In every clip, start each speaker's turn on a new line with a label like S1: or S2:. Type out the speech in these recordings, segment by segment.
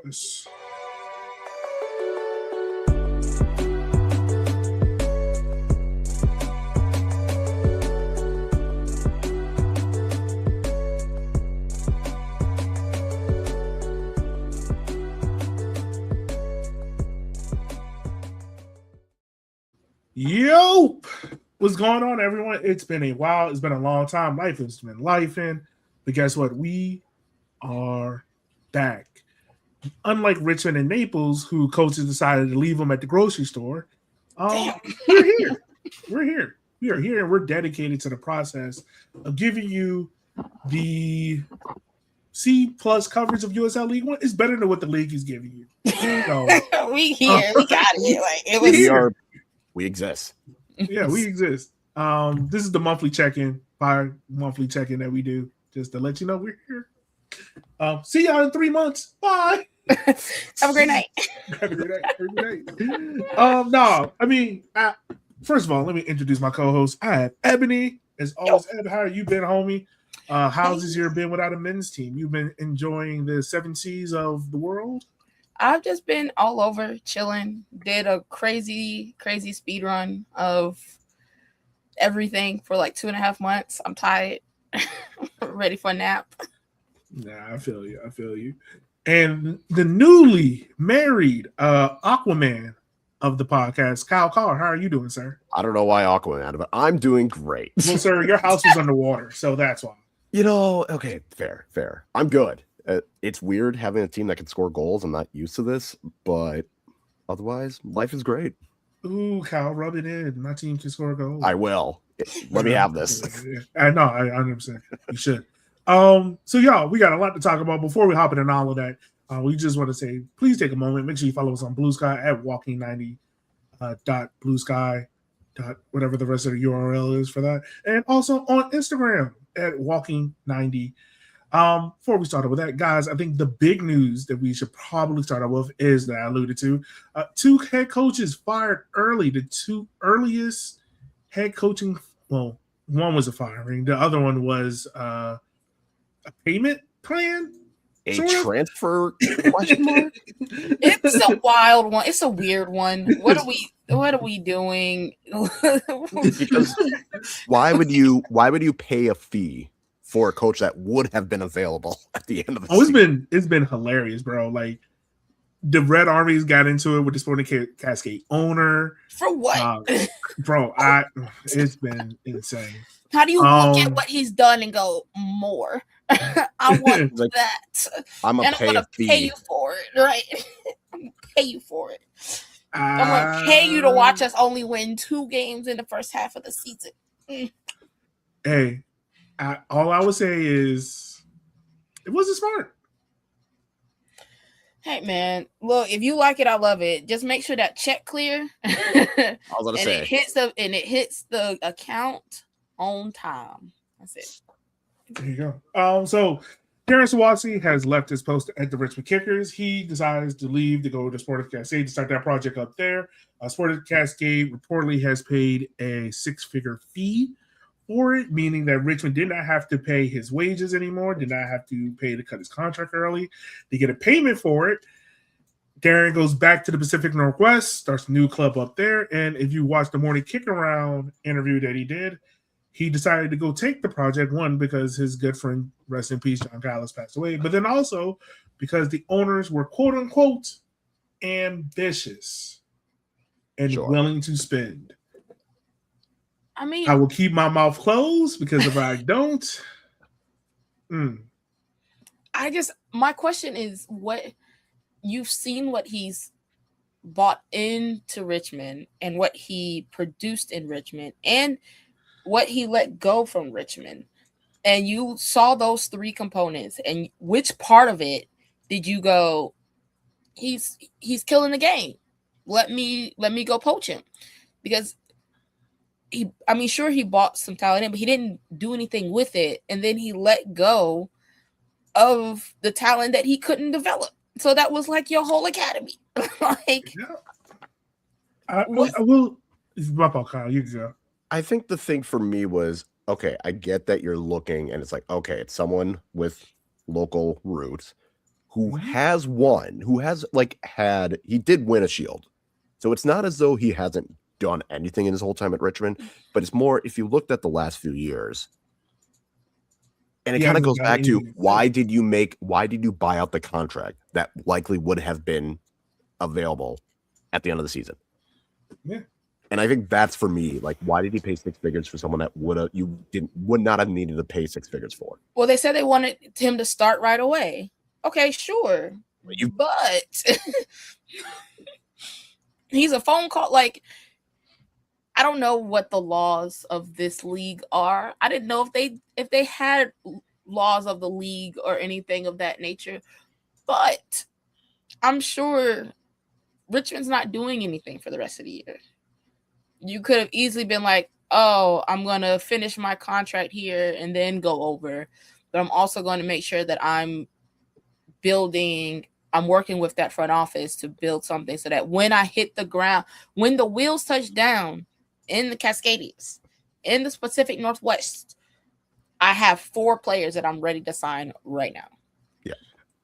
S1: this. Yo, what's going on, everyone? It's been a while. It's been a long time. Life has been lifing. But guess what? We are back. Unlike Richmond and Naples, who coaches decided to leave them at the grocery store, we're here. We're here. We are here, and we're dedicated to the process of giving you the C plus coverage of USL League One. It's better than what the league is giving you. So,
S2: we here. We got it. Like it was.
S3: We exist.
S1: Yeah, we exist. This is the monthly check-in, bi-monthly check-in that we do, just to let you know we're here. See y'all in 3 months. Bye.
S2: Have a great night.
S1: Have a great night. First of all, let me introduce my co-host. I have Ebony. As always, Eb, how you been, homie? How's this year been without a men's team? You've been enjoying the 7 seas of the world?
S2: I've just been all over chilling. Did a crazy speed run of everything for like 2.5 months. I'm tired. Ready for a nap.
S1: Nah, I feel you. And the newly married Aquaman of the podcast, Kyle Carr. How are you doing, sir?
S3: I don't know why Aquaman, but I'm doing great.
S1: Well, sir, your house was underwater, so that's why.
S3: Okay, fair. I'm good. It's weird having a team that can score goals. I'm not used to this, but otherwise, life is great.
S1: Ooh, Kyle, rub it in. My team can score goals.
S3: I will. Let me have this.
S1: I know. I understand. You should. So, y'all, we got a lot to talk about. Before we hop into all of that, we just want to say, please take a moment. Make sure you follow us on Blue Sky at walking90 .blue sky whatever the rest of the URL is for that. And also on Instagram at walking90. Before we start with that, guys, I think the big news that we should probably start out with is that I alluded to 2 head coaches fired early. The 2 earliest head coaching, well, one was a firing, the other one was a payment plan.
S3: Transfer question mark?
S2: It's a wild one. It's a weird one. What are we doing?
S3: Because why would you pay a fee for a coach that would have been available at the end of the season?
S1: It's been hilarious, bro. Like the Red Armies got into it with the Sporting Cascade owner.
S2: For what?
S1: Bro, it's been insane.
S2: How do you look at what he's done and go, more? I want that.
S3: I'm gonna
S2: pay you for it, right? I'm gonna pay you for it. I'm gonna pay you to watch us only win 2 games in the first half of the season.
S1: Hey, all I would say is it wasn't smart.
S2: Hey man, look, if you like it, I love it. Just make sure that check clear.
S3: I was gonna say
S2: it hits the account on time. That's it.
S1: There you go. So Darren Sawatsky has left his post at the Richmond Kickers. He decides to leave to go to Sporting Cascade to start that project up there. Sporting Cascade reportedly has paid a 6-figure fee for it, meaning that Richmond did not have to pay his wages anymore, did not have to pay to cut his contract early. They get a payment for it. Darren goes back to the Pacific Northwest, starts a new club up there, and if you watch the morning kick around interview that he did, he decided to go take the project, one, because his good friend, rest in peace, John Callis, passed away, but then also because the owners were quote-unquote ambitious and willing to spend.
S2: I mean,
S1: I will keep my mouth closed because if I don't,
S2: my question is, what you've seen what he's bought into Richmond and what he produced in Richmond and what he let go from Richmond, and you saw those 3 components, and which part of it did you go, he's killing the game, let me go poach him? Because sure, he bought some talent in, but he didn't do anything with it, and then he let go of the talent that he couldn't develop. So that was like your whole academy.
S1: I will. Kyle, you go.
S3: I think the thing for me was, okay, I get that you're looking and it's like, okay, it's someone with local roots who
S1: Mhm.
S3: has won, who has he did win a shield. So it's not as though he hasn't done anything in his whole time at Richmond, but it's more if you looked at the last few years. And it
S1: He
S3: kind of
S1: hasn't
S3: goes
S1: done
S3: back to
S1: anything.
S3: why did you buy out the contract that likely would have been available at the end of the season?
S1: Yeah.
S3: And I think that's for me, like, why did he pay 6 figures for someone that would not have needed to pay 6 figures for?
S2: Well, they said they wanted him to start right away. Okay, sure. But he's a phone call. Like, I don't know what the laws of this league are. I didn't know if they had laws of the league or anything of that nature. But I'm sure Richmond's not doing anything for the rest of the year. You could have easily been like, oh, I'm going to finish my contract here and then go over. But I'm also going to make sure that I'm working with that front office to build something so that when I hit the ground, when the wheels touch down in the Cascadians, in the Pacific Northwest, I have 4 players that I'm ready to sign right now.
S3: Yeah.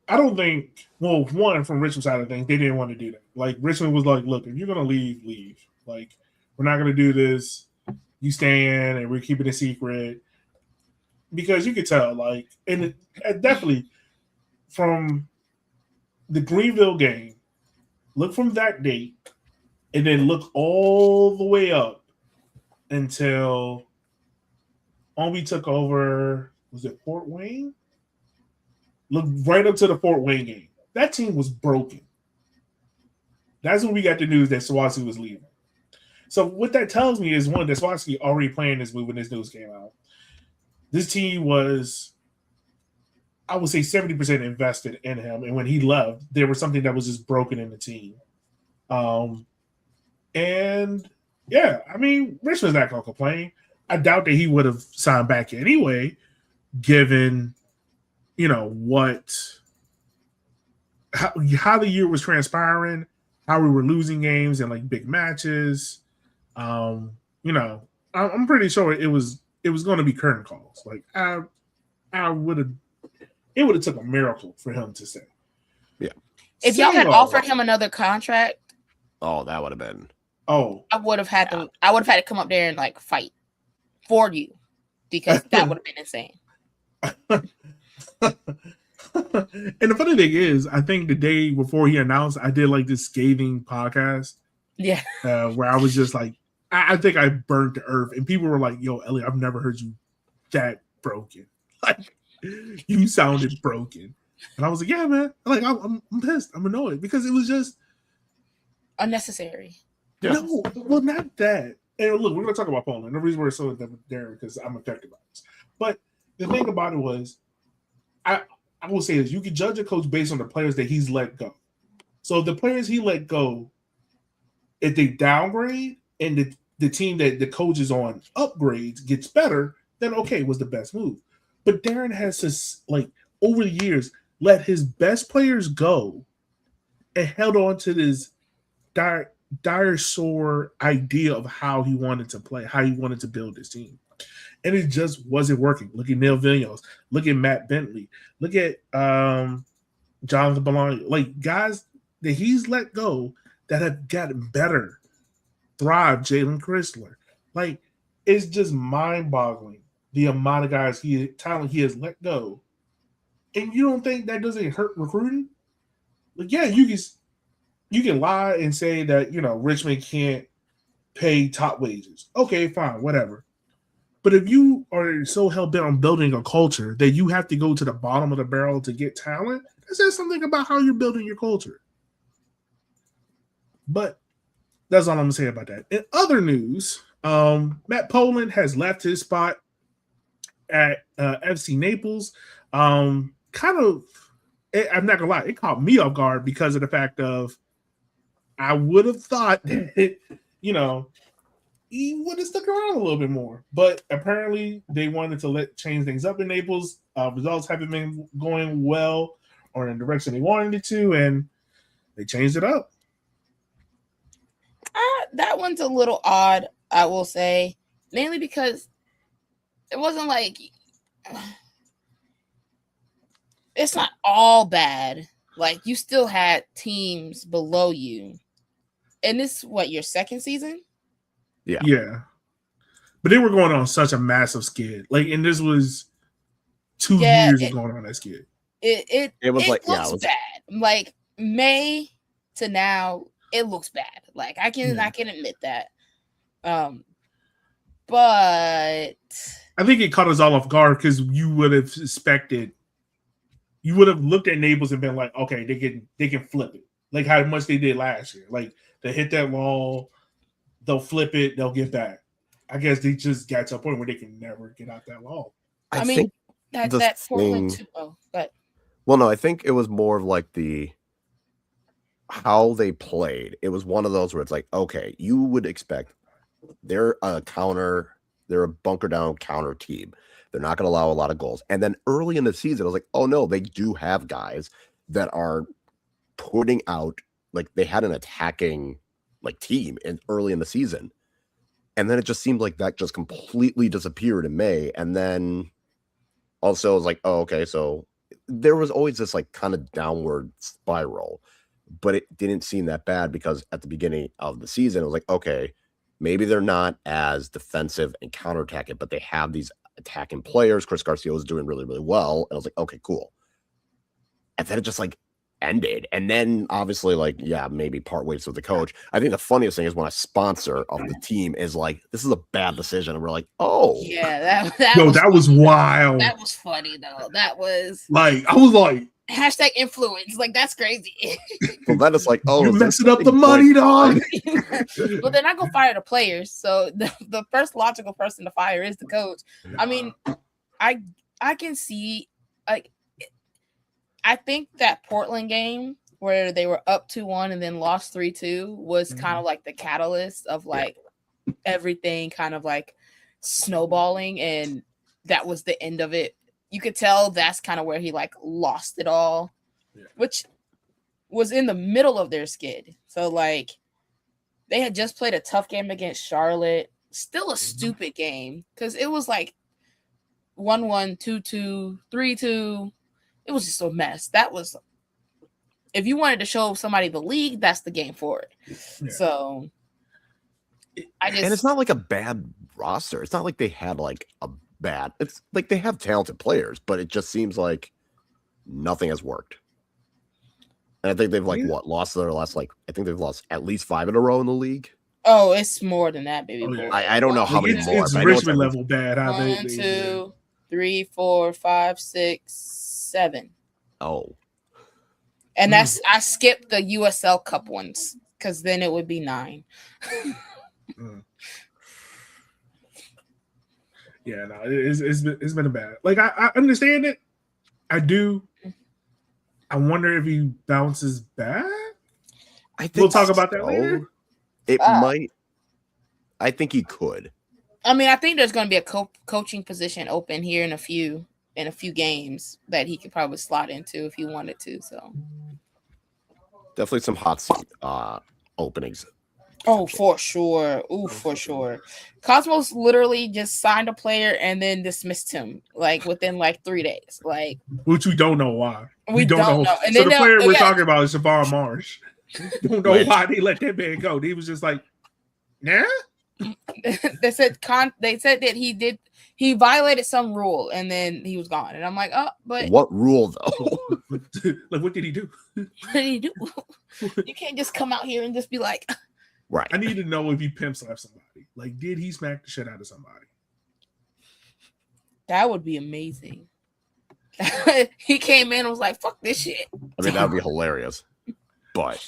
S1: I don't think, well, one, from Richmond's side of things, they didn't want to do that. Like, Richmond was like, look, if you're going to leave, leave. Like, we're not going to do this. You stand and we're keeping it secret. Because you could tell, like, and definitely from the Greenville game, look from that date and then look all the way up until Obi took over. Was it Fort Wayne? Look right up to the Fort Wayne game. That team was broken. That's when we got the news that Swansea was leaving. So what that tells me is, one, that Swansea already playing this move when this news came out. This team was, I would say, 70% invested in him. And when he left, there was something that was just broken in the team. And yeah, I mean, Richmond's not going to complain. I doubt that he would have signed back anyway, given, you know, how the year was transpiring, how we were losing games in like big matches. You know, I'm pretty sure it was going to be curtain calls. Like I would have, it would have took a miracle for him to say.
S3: Yeah.
S2: If y'all had offered him another contract,
S3: oh, that would have been.
S1: Oh,
S2: I would have had to come up there and like fight for you, because that would have been insane.
S1: And the funny thing is, I think the day before he announced, I did like this scathing podcast.
S2: Yeah.
S1: Where I was just like, I think I burnt the earth, and people were like, "Yo, Elliot, I've never heard you that broken. Like, you sounded broken." And I was like, "Yeah, man. Like, I'm pissed. I'm annoyed because it was just
S2: unnecessary."
S3: Yeah.
S1: No, well, not that. And look, we're gonna talk about Poland. The reason we're so there because I'm affected by this. But the thing about it was, I will say this: you can judge a coach based on the players that he's let go. So if the players he let go, if they downgrade and the team that the coach is on upgrades gets better, then okay, was the best move. But Darren has to, like, over the years, let his best players go and held on to this dire sore idea of how he wanted to play, how he wanted to build his team. And it just wasn't working. Look at Neil Villiers. Look at Matt Bentley. Look at Jonathan Belanger. Like, guys that he's let go that have gotten better. Thrive, Jalen Chrysler. Like, it's just mind-boggling the amount of guys talent he has let go. And you don't think that doesn't hurt recruiting? Like, yeah, you can lie and say that, you know, Richmond can't pay top wages. Okay, fine, whatever. But if you are so hell-bent on building a culture that you have to go to the bottom of the barrel to get talent, that says something about how you're building your culture. But that's all I'm going to say about that. In other news, Matt Poland has left his spot at FC Naples. I'm not going to lie, it caught me off guard because of the fact of I would have thought that, you know, he would have stuck around a little bit more. But apparently they wanted to change things up in Naples. Results haven't been going well or in the direction they wanted it to, and they changed it up.
S2: That one's a little odd, I will say, mainly because it wasn't like it's not all bad like you still had teams below you. And this what your second season?
S1: Yeah. But they were going on such a massive skid. Like, and this was 2 years of going on that skid.
S2: It
S3: was like,
S2: looks
S3: it was
S2: bad. Like May to now, it looks bad. Like I can admit that. But
S1: I think it caught us all off guard because you would have looked at Naples and been like, okay, they can flip it. Like how much they did last year. Like they hit that wall, they'll flip it, they'll get back. I guess they just got to a point where they can never get out that wall.
S2: I mean, that Portland too. Oh, but
S3: well, no, I think it was more of like how they played. It was one of those where it's like, okay, you would expect they're a bunker down counter team. They're not going to allow a lot of goals. And then early in the season, I was like, oh no, they do have guys that are putting out, like they had an attacking like team early in the season. And then it just seemed like that just completely disappeared in May. And then also I was like, oh, okay. So there was always this like kind of downward spiral, but it didn't seem that bad because at the beginning of the season, it was like, okay, maybe they're not as defensive and counterattacking, but they have these attacking players. Chris Garcia was doing really, really well. And I was like, okay, cool. And then it just like ended. And then obviously like, yeah, maybe part ways with the coach. I think the funniest thing is when a sponsor of the team is like, this is a bad decision. And we're like, oh
S2: yeah,
S1: that was wild.
S2: That was funny though. That was
S1: like, I was like,
S2: #influence. Like that's crazy.
S3: Well, then it's like, oh,
S1: you're messing up the money, dog.
S2: Well, they're not gonna fire the players. So the first logical person to fire is the coach. I mean, I can see like I think that Portland game where they were up 2-1 and then lost 3-2 was kind of like the catalyst of like everything kind of like snowballing, and that was the end of it. You could tell that's kind of where he like lost it all, which was in the middle of their skid. So like they had just played a tough game against Charlotte, still a stupid game because it was like 1-1, 2-2, 3-2. It was just a mess. That was, if you wanted to show somebody the league, that's the game for it. Yeah. So
S3: and it's not like a bad roster. It's not like they had like a bad. It's like they have talented players, but it just seems like nothing has worked. And I think they've like lost their last I think they've lost at least 5 in a row in the league.
S2: Oh, it's more than that, baby.
S3: I don't know how many more.
S1: It's Richmond level bad.
S2: 1, 2, 3, 4, 5, 6, 7.
S3: Oh.
S2: And that's I skipped the USL Cup ones because then it would be 9.
S1: Yeah, no, it's been a bad. Like I understand it. I do. I wonder if he bounces back.
S3: I think
S1: we'll talk about that later.
S3: It might. I think he could.
S2: I mean, I think there's going to be a coaching position open here in a few games that he could probably slot into if he wanted to. So
S3: definitely some hot seat openings.
S2: Oh, for sure. Ooh, for sure. Cosmos literally just signed a player and then dismissed him like within like 3 days. Like,
S1: which we don't know why.
S2: We don't know. And
S1: so the player we're talking about is Shavar Marsh. Don't know why they let that man go. He was just like, nah.
S2: They said that he violated some rule and then he was gone. And I'm like, oh, but
S3: what rule though?
S1: Like, what did he do?
S2: What did he do? You can't just come out here and just be like,
S3: right.
S1: I need to know if he pimp slapped somebody. Like, did he smack the shit out of somebody?
S2: That would be amazing. He came in and was like, fuck this shit.
S3: I mean, that would be hilarious. But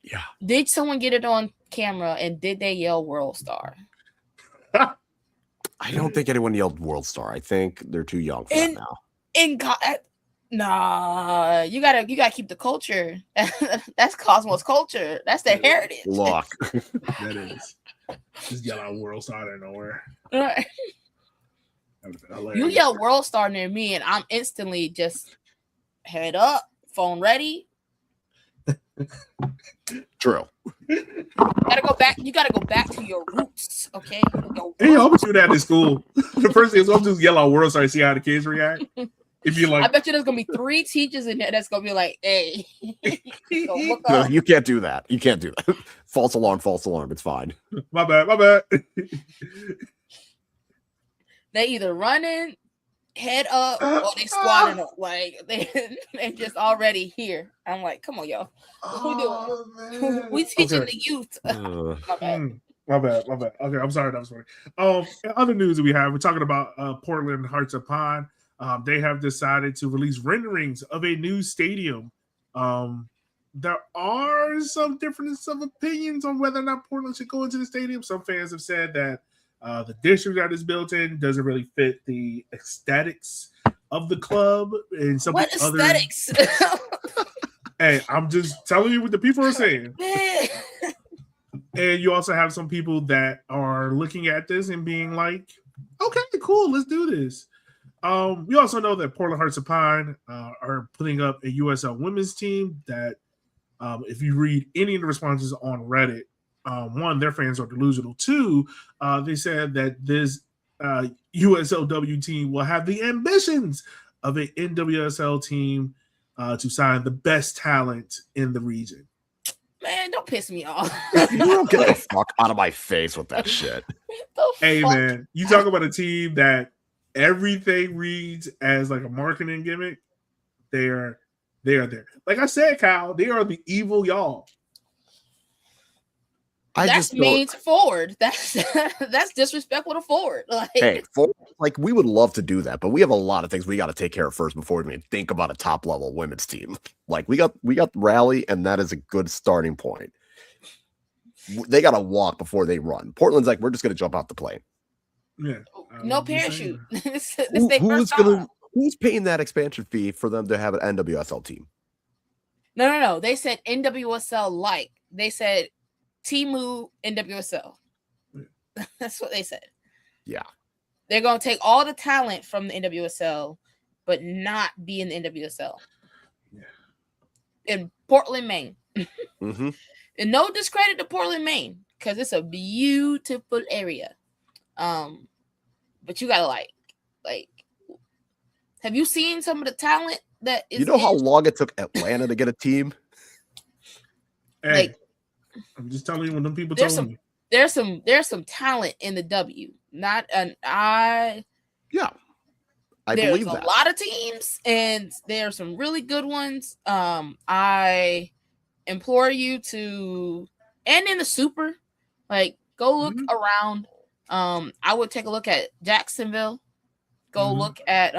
S3: yeah.
S2: Did someone get it on camera and did they yell World Star?
S3: I don't think anyone yelled World Star. I think they're too young for that now.
S2: Nah, you gotta keep the culture. That's Cosmos culture. That's their heritage.
S3: Look.
S1: That is. Just yell out World Star out of nowhere.
S2: Right. You yell World Star near me and I'm instantly just head up, phone ready.
S3: True.
S2: You gotta go back to your roots, okay?
S1: Hey, I'm gonna do that in school. The first thing is I'm just yell out World Star and see how the kids react. If you
S2: I
S1: like,
S2: bet you there's gonna be 3 teachers in there that's gonna be like, "Hey, go look
S3: No,
S2: up."
S3: you can't do that. You can't do that. False alarm. False alarm. It's fine.
S1: my bad.
S2: They either running head up or they squatting up. Like they're just already here. I'm like, come on, y'all. What we doing? We teaching
S1: Okay.
S2: the youth.
S3: Uh,
S2: My bad.
S1: My bad. Okay, I'm sorry. That was funny. Other news that we have, we're talking about Portland Hearts of Pine. They have decided to release renderings of a new stadium. There are some differences of opinions on whether or not Portland should go into the stadium. Some fans have said that the district that is built in doesn't really fit the aesthetics of the club, and some
S2: What
S1: other.
S2: aesthetics?
S1: Hey, I'm just telling you what the people are saying. And you also have some people that are looking at this and being like, okay, cool, let's do this. We also know that Portland Hearts of Pine are putting up a USL women's team that, if you read any of the responses on Reddit, one, their fans are delusional. Two, they said that this USLW team will have the ambitions of an NWSL team to sign the best talent in the region.
S2: Man, don't piss me off.
S3: you don't get the fuck out of my face with that shit.
S1: Hey, man, you talk about a team that everything reads as like a marketing gimmick. They are there. Like I said, Kyle, they are the evil y'all.
S2: That's mean to forward. That's disrespectful to forward. Like,
S3: hey, we would love to do that, but we have a lot of things we got to take care of first before we even think about a top level women's team. Like we got Rally, and that is a good starting point. They got to walk before they run. Portland's like, we're just gonna jump out the plane.
S1: Yeah,
S2: no parachute.
S3: Who's paying that expansion fee for them to have an NWSL team?
S2: No. They said NWSL like. They said Timu NWSL. That's what they said.
S3: Yeah.
S2: They're going to take all the talent from the NWSL, but not be in the NWSL.
S1: Yeah.
S2: In Portland, Maine.
S3: Mm-hmm.
S2: And no discredit to Portland, Maine, because it's a beautiful area. But you got to like, have you seen some of the talent that is?
S3: You know how long it took Atlanta to get a team?
S1: Hey,
S2: like,
S1: I'm just telling you what them people told me.
S2: There's some talent in the W. Not an I.
S3: Yeah, I
S2: there's
S3: believe that.
S2: a lot of teams, and there are some really good ones. I implore you to, and in the Super, like go look around. I would take a look at Jacksonville. Go look at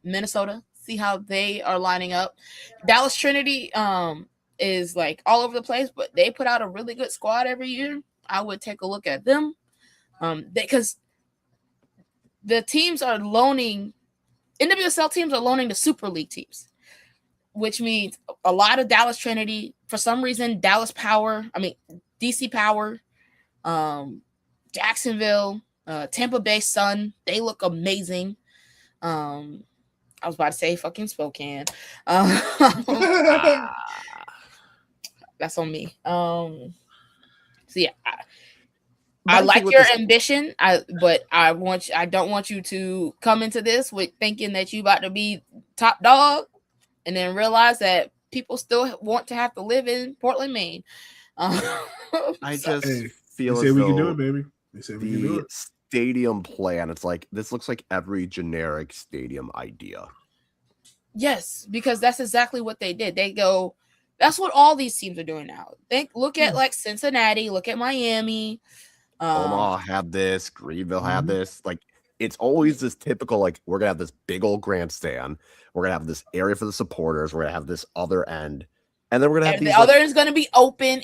S2: Minnesota. See how they are lining up. Dallas Trinity is like all over the place, but they put out a really good squad every year. I would take a look at them because the teams are loaning, NWSL teams are loaning the Super League teams, which means a lot of Dallas Trinity, for some reason, DC Power, Jacksonville, Tampa Bay Sun, they look amazing. I was about to say fucking Spokane. That's on me. So yeah, I like your ambition. But I don't want you to come into this with thinking that you about to be top dog, and then realize that people still want to have to live in Portland, Maine.
S3: I just feel
S1: they say we can do it, baby. They say we can do it.
S3: Stadium plan. It's like this looks like every generic stadium idea.
S2: Yes, because that's exactly what they did. They go. That's what all these teams are doing now. Look at like Cincinnati. Look at Miami.
S3: Omaha had this. Greenville had this. Like it's always this typical. Like we're gonna have this big old grandstand. We're gonna have this area for the supporters. We're gonna have this other end, and then we're gonna have
S2: the other is gonna be open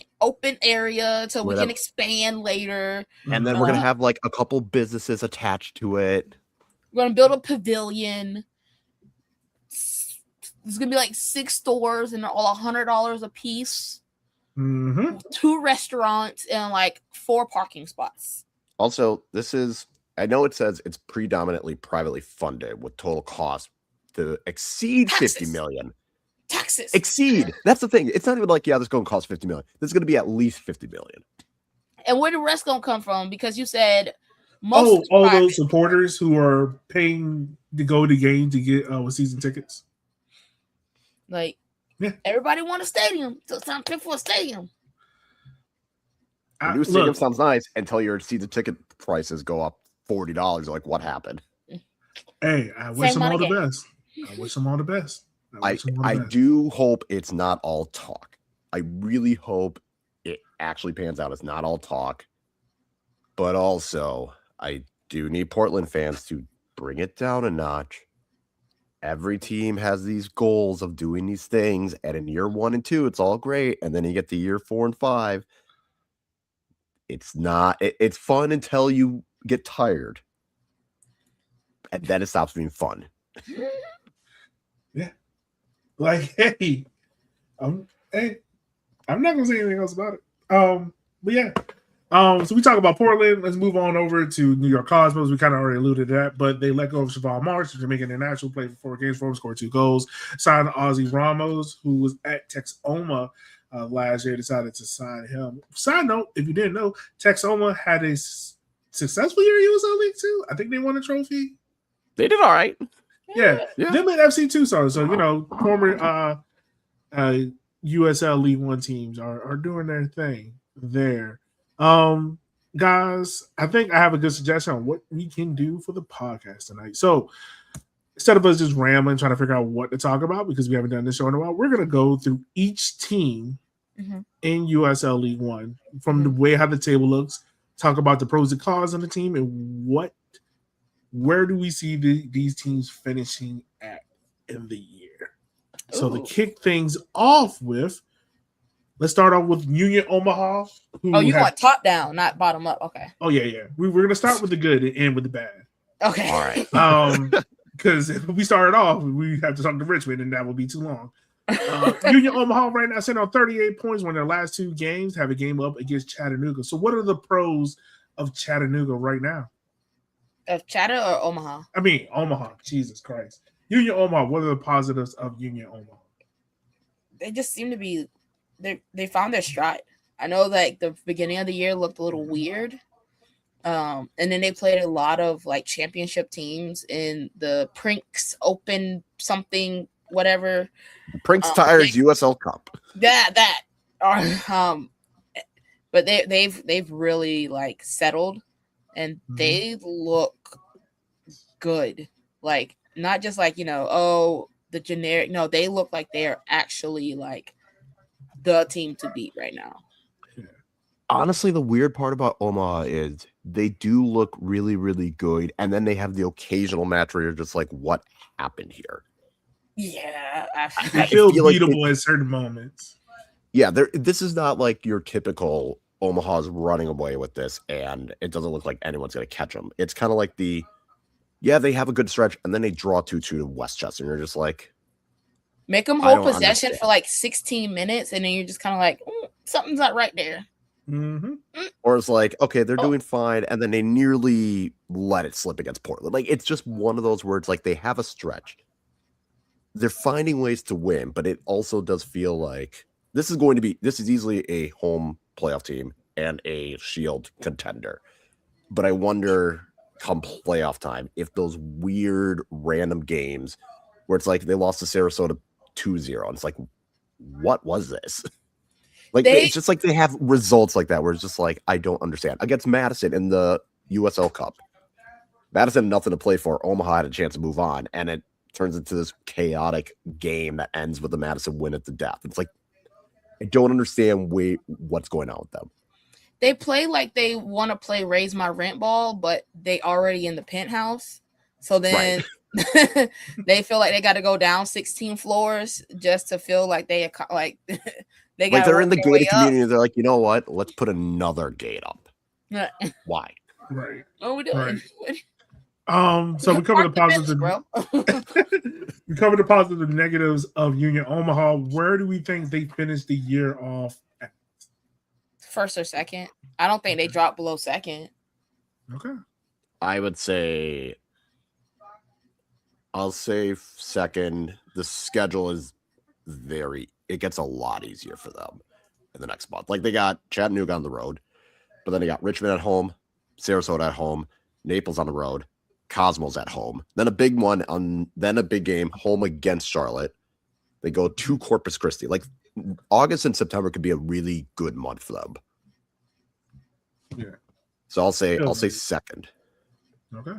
S2: area so we can expand later.
S3: And then we're gonna have like a couple businesses attached to it.
S2: We're gonna build a pavilion. There's gonna be like 6 stores and they're all $100 a piece. 2 restaurants and like 4 parking spots.
S3: Also, I know it says it's predominantly privately funded with total cost to exceed $50 million.
S2: Taxes.
S3: Exceed. That's the thing. It's not even like, this is going to cost $50 million. This is going to be at least $50 million.
S2: And where the rest gonna come from? Because you said Most
S1: all
S2: private.
S1: those supporters who are paying to go to game to get season tickets.
S2: Like,
S1: Yeah.
S2: everybody want a stadium. So it's time to pay for a stadium.
S3: The new stadium sounds nice until your season ticket prices go up $40. You're like, what happened?
S1: Hey, I wish them all the best. I wish them all the best.
S3: I do hope it's not all talk. I really hope it actually pans out. It's not all talk. But also, I do need Portland fans to bring it down a notch. Every team has these goals of doing these things, and in year 1 and 2, it's all great. And then you get to year 4 and 5. It's not, it's fun until you get tired. And then it stops being fun.
S1: Yeah. Like, hey, I'm not gonna say anything else about it. But yeah. So we talk about Portland. Let's move on over to New York Cosmos. We kind of already alluded to that, but they let go of Siobhan Marsh, Jamaican international, played for 4 games for him, scored 2 goals. Signed Ozzy Ramos, who was at Texoma last year, decided to sign him. Side note, if you didn't know, Texoma had a successful year in USL League 2. I think they won a trophy.
S3: They did all right.
S1: Yeah. Them and FC Tucson. So, former USL League 1 teams are doing their thing there. Guys, I think I have a good suggestion on what we can do for the podcast tonight. So instead of us just rambling, trying to figure out what to talk about, because we haven't done this show in a while, we're going to go through each team in USL League 1 from the way how the table looks, talk about the pros and cons of the team, and where do we see these teams finishing at in the year. So to kick things off with, let's start off with Union Omaha.
S2: You want top down, not bottom up. Okay.
S1: Oh, yeah. We're going to start with the good and end with the bad.
S2: Okay.
S3: All right.
S1: Because if we started off, we have to talk to Richmond, and that would be too long. Union Omaha right now sitting on 38 points, won their last 2 games, have a game up against Chattanooga. So what are the pros of Chattanooga right now?
S2: Of Chatter or Omaha?
S1: I mean, Omaha. Jesus Christ. Union Omaha, what are the positives of Union Omaha?
S2: They just seem to be they found their stride. I know like the beginning of the year looked a little weird. And then they played a lot of like championship teams in the Prinks Open something, whatever.
S3: Prinks Tires USL Cup.
S2: That but they've really like settled and they look good. Like not just like, the generic. No, they look like they are actually like the team to beat right now.
S3: Honestly, the weird part about Omaha is they do look really, really good. And then they have the occasional match where you're just like, what happened here?
S2: Yeah.
S1: I feel beatable at certain moments.
S3: Yeah, this is not like your typical Omaha's running away with this and it doesn't look like anyone's going to catch them. It's kind of like they have a good stretch and then they draw 2-2 to Westchester. And you're just like,
S2: make them hold possession for like 16 minutes. And then you're just kind of like, something's not right there.
S1: Mm-hmm.
S3: Or it's like, okay, they're doing fine, and then they nearly let it slip against Portland. Like it's just one of those words. Like they have a stretch, they're finding ways to win, but it also does feel like this is easily a home playoff team and a Shield contender. But I wonder, come playoff time, if those weird random games where it's like they lost to Sarasota 2-0, and it's like, what was this? Like it's just like they have results like that where it's just like, I don't understand. Against Madison in the USL Cup, Madison had nothing to play for. Omaha had a chance to move on, and it turns into this chaotic game that ends with the Madison win at the death. It's like, I don't understand what's going on with them.
S2: They play like they want to play raise my rent ball, but they already in the penthouse. So then they feel like they got to go down 16 floors just to feel like they like. They're
S3: in the gated community. They're like, you know what? Let's put another gate up. Why?
S1: Right.
S2: What are we doing?
S1: Right. So we covered the positives,
S2: bro.
S1: We covered the positives and negatives of Union Omaha. Where do we think they finished the year off at?
S2: First or second? I don't think they dropped below second.
S1: Okay.
S3: I'll say second. The schedule is it gets a lot easier for them in the next month. Like they got Chattanooga on the road, but then they got Richmond at home, Sarasota at home, Naples on the road, Cosmos at home, then a big game home against Charlotte. They go to Corpus Christi. Like August and September could be a really good month for them.
S1: Yeah.
S3: So I'll say second.
S1: Okay.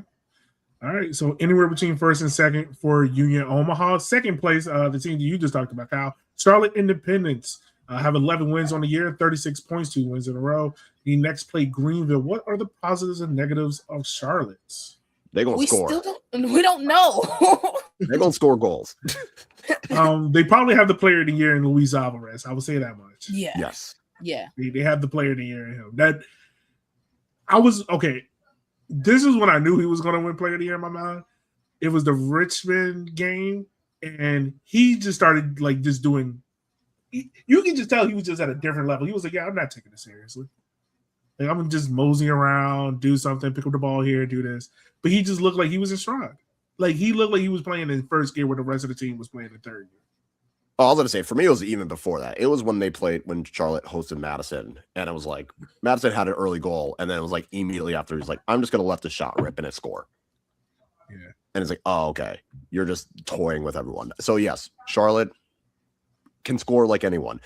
S1: All right. So anywhere between first and second for Union Omaha. Second place, the team that you just talked about, Kyle. Charlotte Independence have 11 wins on the year, 36 points, 2 wins in a row. The next play Greenville. What are the positives and negatives of Charlotte's?
S3: They're gonna score.
S2: We don't know.
S3: They're gonna score goals.
S1: They probably have the player of the year in Luis Alvarez. I will say that much.
S2: Yeah.
S3: Yes.
S2: Yeah.
S1: They have the player of the year in him. That I was okay. This is when I knew he was going to win player of the year in my mind. It was the Richmond game, and he just started like just doing. You can just tell he was just at a different level. He was like, "Yeah, I'm not taking this seriously. Like I'm just moseying around, do something, pick up the ball here, do this." But he just looked like he was in stride. Like he looked like he was playing in first gear, where the rest of the team was playing in third gear.
S3: Oh, I was gonna say for me, it was even before that. It was when Charlotte hosted Madison, and it was like Madison had an early goal, and then it was like immediately after he's like, "I'm just gonna let the shot rip and it score."
S1: Yeah,
S3: and it's like, "Oh, okay, you're just toying with everyone." So yes, Charlotte can score like anyone.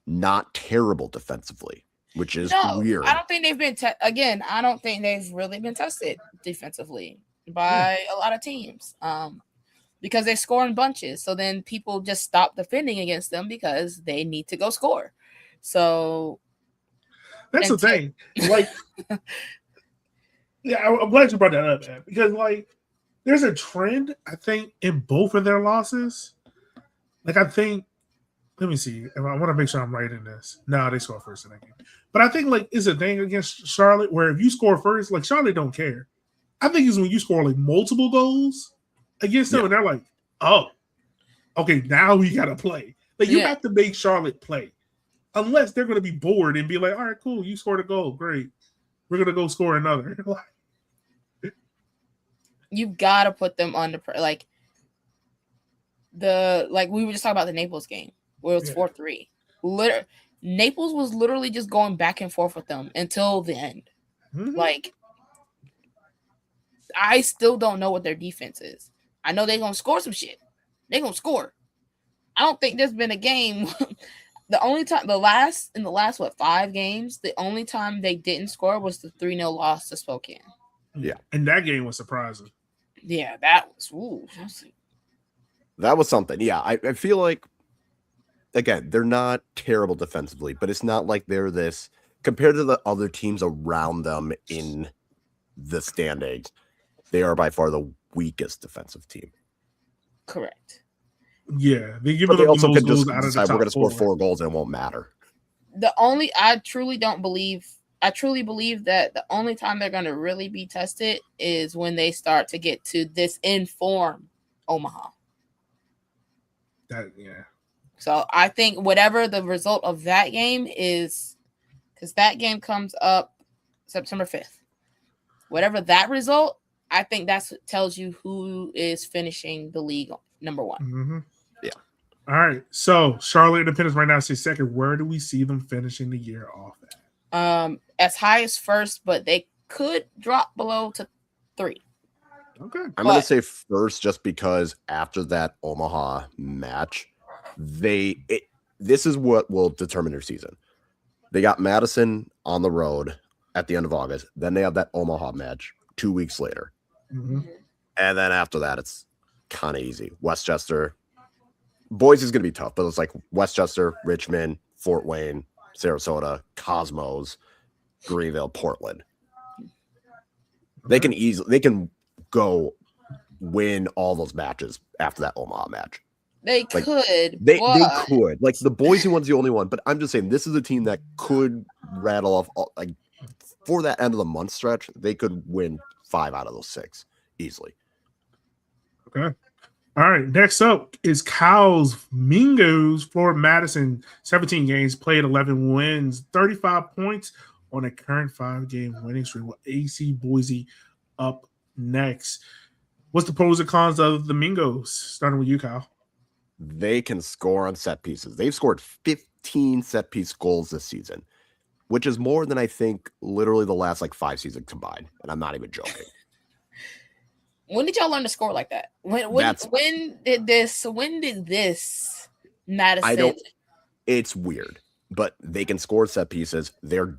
S3: Not terrible defensively, which is weird.
S2: I don't think they've been I don't think they've really been tested defensively by a lot of teams. Because they score in bunches. So then people just stop defending against them because they need to go score. So
S1: that's the thing. Like, yeah, I'm glad you brought that up, man, because like there's a trend, I think, in both of their losses. Like, I think, let me see. I want to make sure I'm right in this. No, they score first in that game. But I think like it's a thing against Charlotte where if you score first, like Charlotte don't care. I think it's when you score like multiple goals against them, and they're like, "Oh, okay, now we gotta play." Like you have to make Charlotte play, unless they're gonna be bored and be like, "All right, cool, you scored a goal, great. We're gonna go score another."
S2: You've got to put them under like we were just talking about the Naples game where it was 4-3. Naples was literally just going back and forth with them until the end. Mm-hmm. Like, I still don't know what their defense is. I know they're gonna score some shit. They're gonna score. I don't think there's been a game. In the last 5 games, the only time they didn't score was the 3-0 loss to Spokane.
S3: Yeah,
S1: and that game was surprising.
S2: Yeah, that
S3: was something. Yeah, I feel like again they're not terrible defensively, but it's not like they're this compared to the other teams around them in the standings. They are by far the weakest defensive team.
S2: Correct.
S1: Yeah, they
S3: also could just decide we're going to score 4 goals and it won't matter.
S2: I truly believe that the only time they're going to really be tested is when they start to get to this informed Omaha. So I think whatever the result of that game is, because that game comes up September 5th. Whatever that result, I think that's what tells you who is finishing the league number 1.
S1: Mm-hmm. Yeah. All right. So Charlotte Independence right now is second. Where do we see them finishing the year off at?
S2: As high as first, but they could drop below to 3.
S1: Okay.
S3: I'm going to say first just because after that Omaha match, this is what will determine their season. They got Madison on the road at the end of August. Then they have that Omaha match 2 weeks later.
S1: Mm-hmm.
S3: And then after that, it's kind of easy. Westchester. Boise is going to be tough, but it's like Westchester, Richmond, Fort Wayne, Sarasota, Cosmos, Greenville, Portland. Okay. They can go win all those matches after that Omaha match.
S2: They could.
S3: They could. Like the Boise one's the only one, but I'm just saying this is a team that could rattle off like for that end of the month stretch. They could win 5 out of those 6 easily.
S1: Okay. All right. Next up is Kyle's Mingos. Florida Madison, 17 games played, 11 wins, 35 points on a current 5-game winning streak. With AC Boise up next. What's the pros and cons of the Mingos? Starting with you, Kyle.
S3: They can score on set pieces. They've scored 15 set piece goals this season. which is more than I think literally the last like 5 seasons combined. And I'm not even joking.
S2: When did y'all learn to score like that? When did this Madison?
S3: It's weird, but they can score set pieces. They're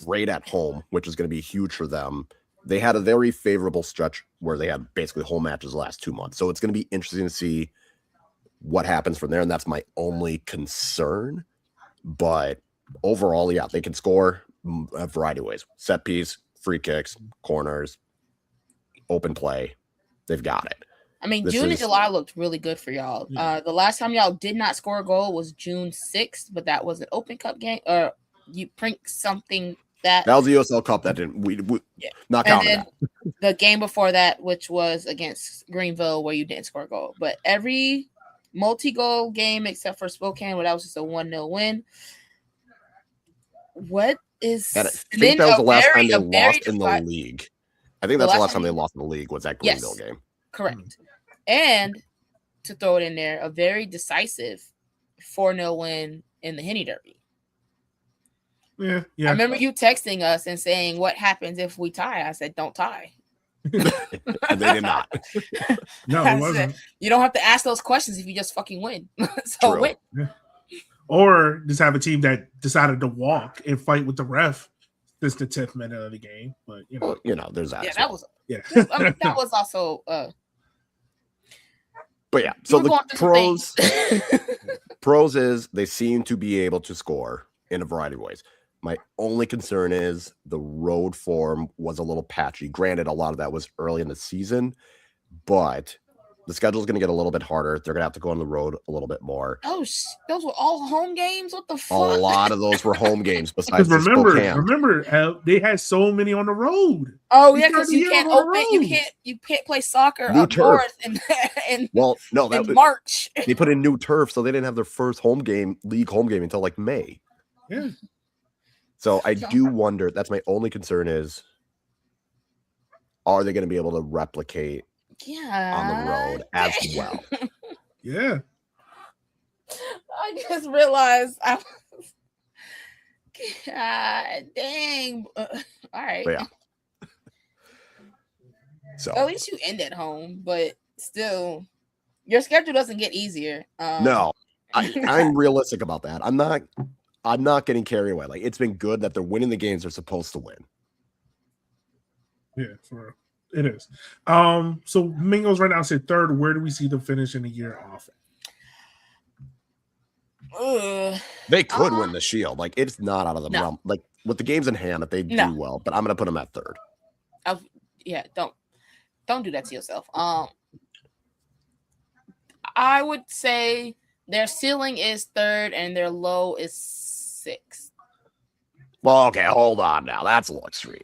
S3: great at home, which is going to be huge for them. They had a very favorable stretch where they had basically home matches the last 2 months. So it's going to be interesting to see what happens from there. And that's my only concern. But overall, yeah, they can score a variety of ways. Set piece, free kicks, corners, open play. They've got it.
S2: I mean, June and July looked really good for y'all.
S1: Yeah.
S2: The last time y'all did not score a goal was June 6th, but that was an Open Cup game, or you prink something that
S3: was the USL Cup that didn't we not counting that.
S2: The game before that, which was against Greenville, where you didn't score a goal. But every multi-goal game except for Spokane, where that was just a 1-0 win. What is?
S3: And I think that was the last time they lost in the league. I think that's the last time they lost in the league was that Greenville game.
S2: Correct. And to throw it in there, a very decisive 4-0 win in the Henny Derby.
S1: Yeah.
S2: I remember you texting us and saying, "What happens if we tie?" I said, "Don't tie."
S3: And they did not.
S1: No, it wasn't.
S2: You don't have to ask those questions if you just fucking win. So
S3: True.
S2: win.
S1: Yeah. Or just have a team that decided to walk and fight with the ref since the 10th minute of the game. But
S3: there's that.
S2: Yeah,
S3: as well.
S2: I mean, that was also.
S3: But yeah, so the pros is they seem to be able to score in a variety of ways. My only concern is the road form was a little patchy. Granted, a lot of that was early in the season, but the schedule is going to get a little bit harder. They're going to have to go on the road a little bit more.
S2: Oh, those were all home games? What the fuck?
S3: A lot of those were home games besides
S1: remember, they had so many on the road.
S2: Oh, yeah, because you can't play soccer
S3: new
S2: up
S3: turf.
S2: north in
S3: March.
S2: March.
S3: They put in new turf, so they didn't have their first league home game until like May.
S1: Yeah.
S3: So I do wonder, that's my only concern is, are they going to be able to replicate on the road as well?
S1: Yeah.
S2: I just realized God dang. All right.
S3: But yeah. So
S2: at least you end at home, but still, your schedule doesn't get easier.
S3: No, I'm realistic about that. I'm not getting carried away. Like, it's been good that they're winning the games they're supposed to win.
S1: Yeah, for real. It is. So Mingos right now said third. Where do we see them finish in the year off?
S3: They could win the Shield. Like, it's not out of the realm. Like, with the games in hand, if they do well, but I'm going to put them at third.
S2: Yeah, don't do that to yourself. I would say their ceiling is third and their low is 6th.
S3: Well, okay, hold on now. That's a little extreme.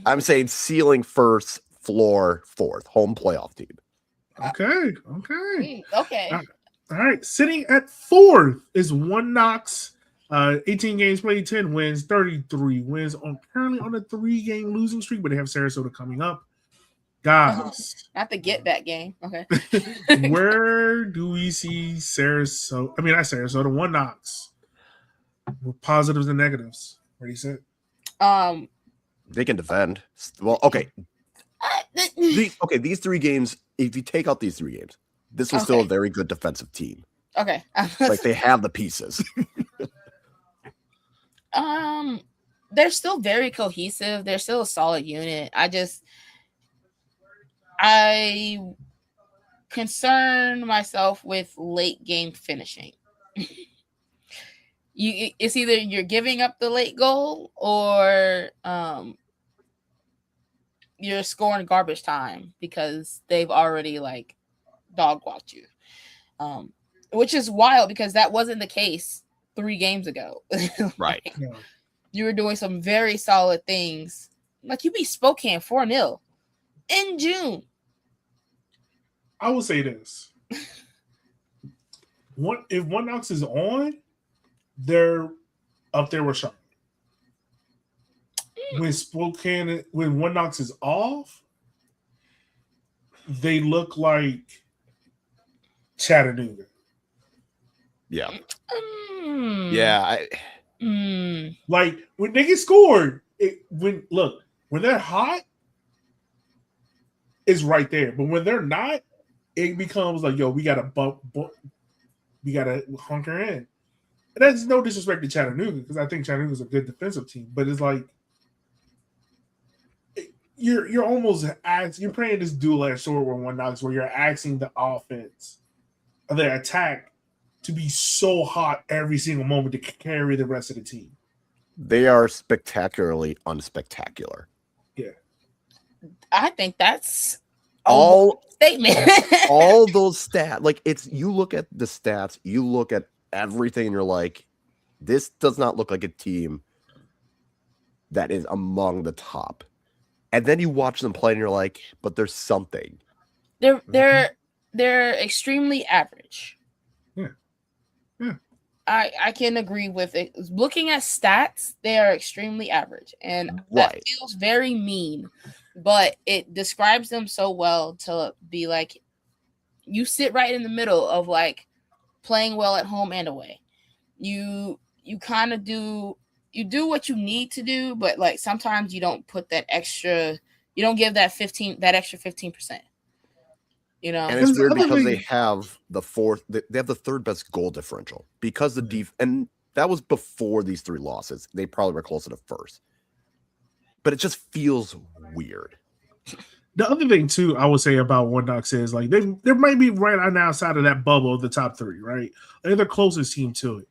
S3: I'm saying ceiling first, floor fourth, home playoff team.
S1: Okay. All right. Sitting at fourth is One Knox. 18 games played, 10 wins, 33 wins. Currently on a 3-game losing streak, but they have Sarasota coming up. Guys,
S2: not the get back game. Okay.
S1: Where do we see Sarasota? I mean, not Sarasota. One Knox. With positives and negatives. Where do you sit?
S3: They can defend. Well, okay. These 3 games, if you take out these 3 games, this was still a very good defensive team.
S2: Okay.
S3: Like, they have the pieces.
S2: They're still very cohesive. They're still a solid unit. I concern myself with late game finishing. It's either you're giving up the late goal or you're scoring garbage time because they've already like dog walked you, which is wild because that wasn't the case 3 games ago.
S3: Right.
S2: You were doing some very solid things. Like, you beat Spokane 4-0 in June.
S1: I will say this. If One Knox is on, they're up there with Sean. When One Knox is off, they look like Chattanooga.
S3: Yeah. Yeah.
S1: Like when they get scored, when they're hot, it's right there. But when they're not, it becomes like, yo, we gotta we gotta hunker in. And that's no disrespect to Chattanooga, because I think Chattanooga's a good defensive team. But it's like you're almost you're playing this dual-edged sword with One Knox, where you're asking the offense or the attack to be so hot every single moment to carry the rest of the team.
S3: They are spectacularly unspectacular.
S1: Yeah.
S2: I think that's
S3: all
S2: statement.
S3: all those stats, like you look at the stats, you look at everything, and you're like, this does not look like a team that is among the top. And then you watch them play, and you're like, but there's something.
S2: They're extremely average.
S1: Yeah. Yeah.
S2: I can agree with it. Looking at stats, they are extremely average, and that feels very mean, but it describes them so well to be like, you sit right in the middle of like playing well at home and away. You kind of do what you need to do, but like sometimes you don't put that extra, you don't give that extra 15%. You know,
S3: and it's weird because they have the third best goal differential because the and that was before these 3 losses. They probably were closer to first, but it just feels weird.
S1: The other thing too, I would say about One Knox is like they might be right on the outside of that bubble of the top 3, right? They're the closest team to it.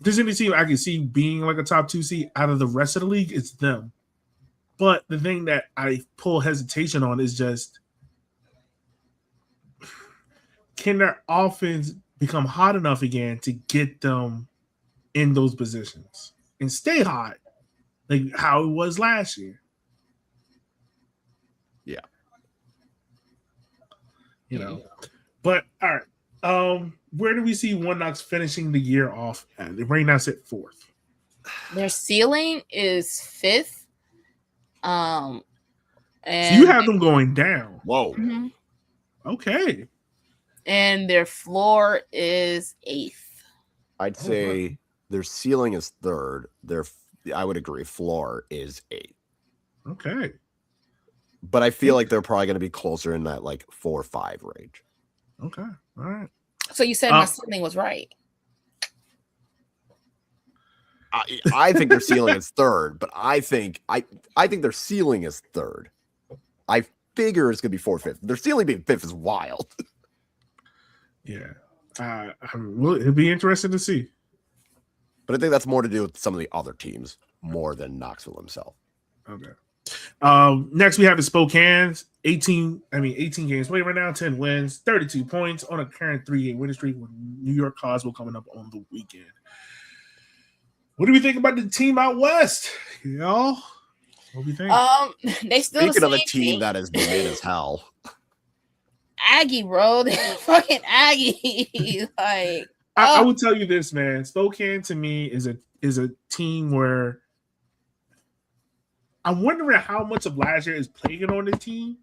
S1: If there's any team I can see being like a top 2 seed out of the rest of the league, it's them. But the thing that I pull hesitation on is just, can their offense become hot enough again to get them in those positions and stay hot like how it was last year?
S3: Yeah.
S1: You know. But all right. Where do we see One Knox finishing the year off at? Right now it's at 4th.
S2: Their ceiling is 5th. And
S1: so you have them going down.
S3: Whoa.
S2: Mm-hmm.
S1: Okay.
S2: And their floor is 8th.
S3: I'd say their ceiling is 3rd. I would agree, floor is 8th.
S1: Okay.
S3: But I feel like they're probably going to be closer in that like 4 or 5 range.
S1: Okay. All right.
S2: So you said my ceiling was right.
S3: I think their ceiling is 3rd, but I think their ceiling is 3rd. I figure it's going to be 4th, 5th. Their ceiling being 5th is wild.
S1: Yeah. It'd be interesting to see.
S3: But I think that's more to do with some of the other teams more than Knoxville himself.
S1: Okay. Next we have the Spokane. 18 games played right now, 10 wins, 32 points on a current 3-game winning streak with New York Cosmo coming up on the weekend. What do we think about the team out west, y'all? What do you think?
S2: They still
S3: Speaking of a team that is mid as hell.
S2: Aggie, bro. They're fucking Aggie. Like
S1: I would tell you this, man. Spokane to me is a team where I'm wondering how much of last year is playing on the team,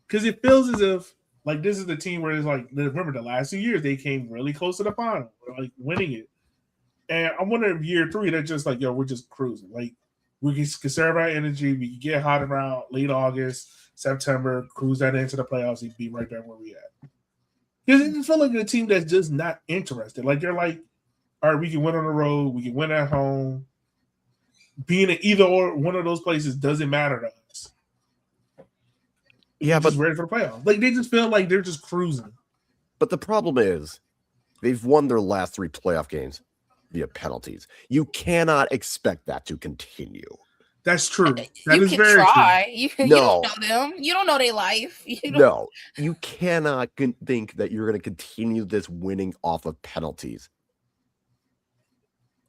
S1: because it feels as if like this is the team where it's like, remember the last 2 years they came really close to the final, like winning it. And I'm wondering if year 3 they're just like, yo, we're just cruising. Like we can conserve our energy. We can get hot around late August, September, cruise that into the playoffs, and be right there where we at. Because it just feels like a team that's just not interested. Like they're like, all right, we can win on the road, we can win at home. Being in either or one of those places doesn't matter to us.
S3: Yeah, but
S1: ready for the playoffs. Like they just feel like they're just cruising.
S3: But the problem is, they've won their last 3 playoff games via penalties. You cannot expect that to continue.
S1: That's true.
S2: You can try. You don't know them. You don't know their life.
S3: No, you cannot think that you're going to continue this winning off of penalties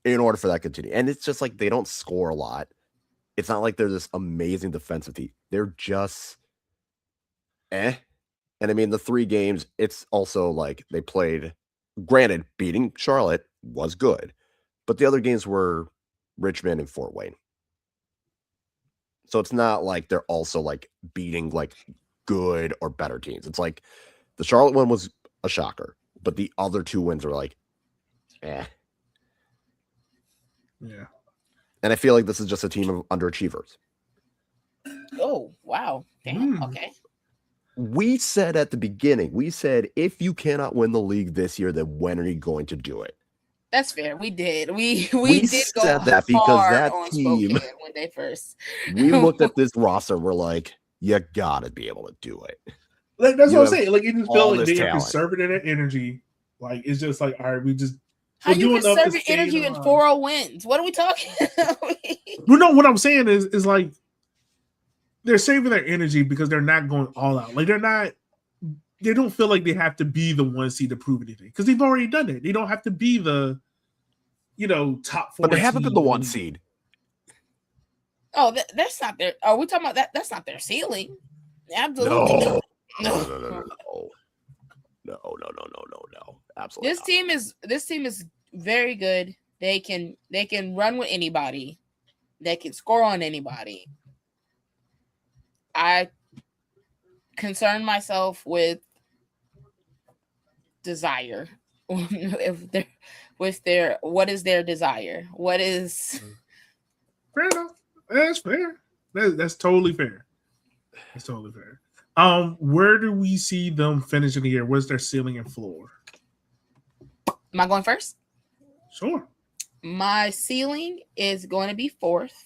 S3: in order for that to continue. And it's just like they don't score a lot. It's not like they're this amazing defensive team. They're just And I mean, the 3 games, it's also like they played, granted, beating Charlotte was good, but the other games were Richmond and Fort Wayne. So it's not like they're also like beating like good or better teams. It's like the Charlotte one was a shocker, but the other 2 wins are like,
S1: Yeah.
S3: And I feel like this is just a team of underachievers.
S2: Oh, wow. Damn. Okay.
S3: We said at the beginning, if you cannot win the league this year, then when are you going to do it?
S2: That's fair. We did. We did go
S3: said that because
S2: hard
S3: that
S2: on
S3: team,
S2: Spokane when they first.
S3: we looked at this roster, we're like, you gotta be able to do it.
S1: Like that's
S3: You
S1: what I'm
S3: have
S1: saying. Like it just
S3: all
S1: felt like
S3: this
S1: they are
S3: talent.
S1: conserving their energy. Like it's just like, all right, we just
S2: How
S1: we're
S2: you
S1: doing enough to
S2: conserve
S1: stay
S2: energy
S1: in
S2: in
S1: line.
S2: 4-0 wins? What are we talking?
S1: Well, no, what I'm saying is like they're saving their energy because they're not going all out. Like they don't feel like they have to be the 1 seed to prove anything because they've already done it. They don't have to be the, top 4.
S3: But they haven't been the
S1: team.
S3: 1 seed.
S2: Oh, that's not their. Are we talking about that? That's not their ceiling. Absolutely
S3: No.
S2: not.
S3: No. Absolutely.
S2: This team is very good. They can run with anybody. They can score on anybody. I concern myself with desire. What is their desire? What is
S1: Fair enough. That's fair. That's totally fair. That's totally fair. Where do we see them finishing the year? What's their ceiling and floor?
S2: Am I going first?
S1: Sure.
S2: My ceiling is going to be 4th.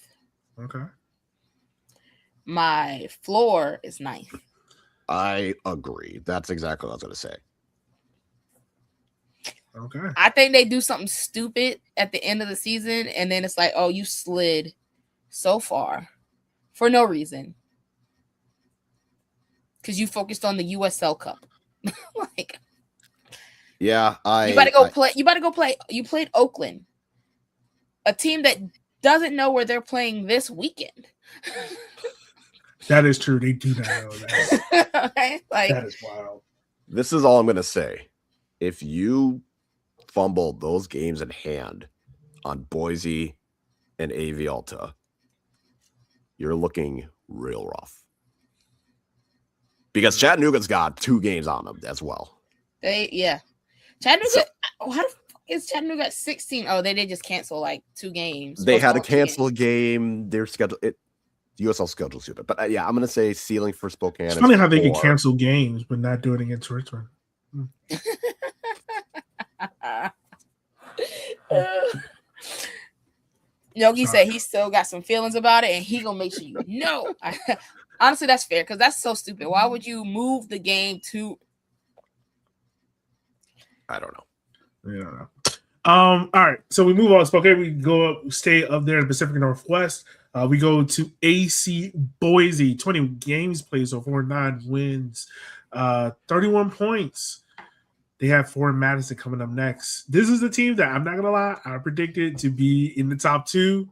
S1: Okay.
S2: My floor is 9th.
S3: I agree. That's exactly what I was going to say.
S1: Okay.
S2: I think they do something stupid at the end of the season, and then it's like, oh, you slid so far for no reason because you focused on the USL Cup. Like,
S3: Yeah,
S2: you better go play. You better go play. You played Oakland, a team that doesn't know where they're playing this weekend.
S1: That is true. They do not know that.
S2: Okay? Like,
S1: That is wild.
S3: This is all I'm going to say. If you fumbled those games in hand on Boise and AV Alta, you're looking real rough. Because Chattanooga's got 2 games on them as well.
S2: Chattanooga. How the fuck is Chattanooga at 16? Oh, they did just cancel like 2 games.
S3: They had to cancel a game. Their schedule, USL schedule stupid. But yeah, I'm going to say ceiling for Spokane.
S1: It's funny how they can cancel games but not do it against Richmond.
S2: Yogi said he still got some feelings about it, and he gonna make sure you know. Honestly, that's fair because that's so stupid. Why would you move the game to?
S3: I don't know.
S1: Yeah. All right. So we move on. Spokane. We go up, stay up there in the Pacific Northwest. We go to AC Boise. 20 games played so far, 9 wins, 31 points. They have Fort Madison coming up next. This is the team that I'm not gonna lie, I predicted to be in the top 2.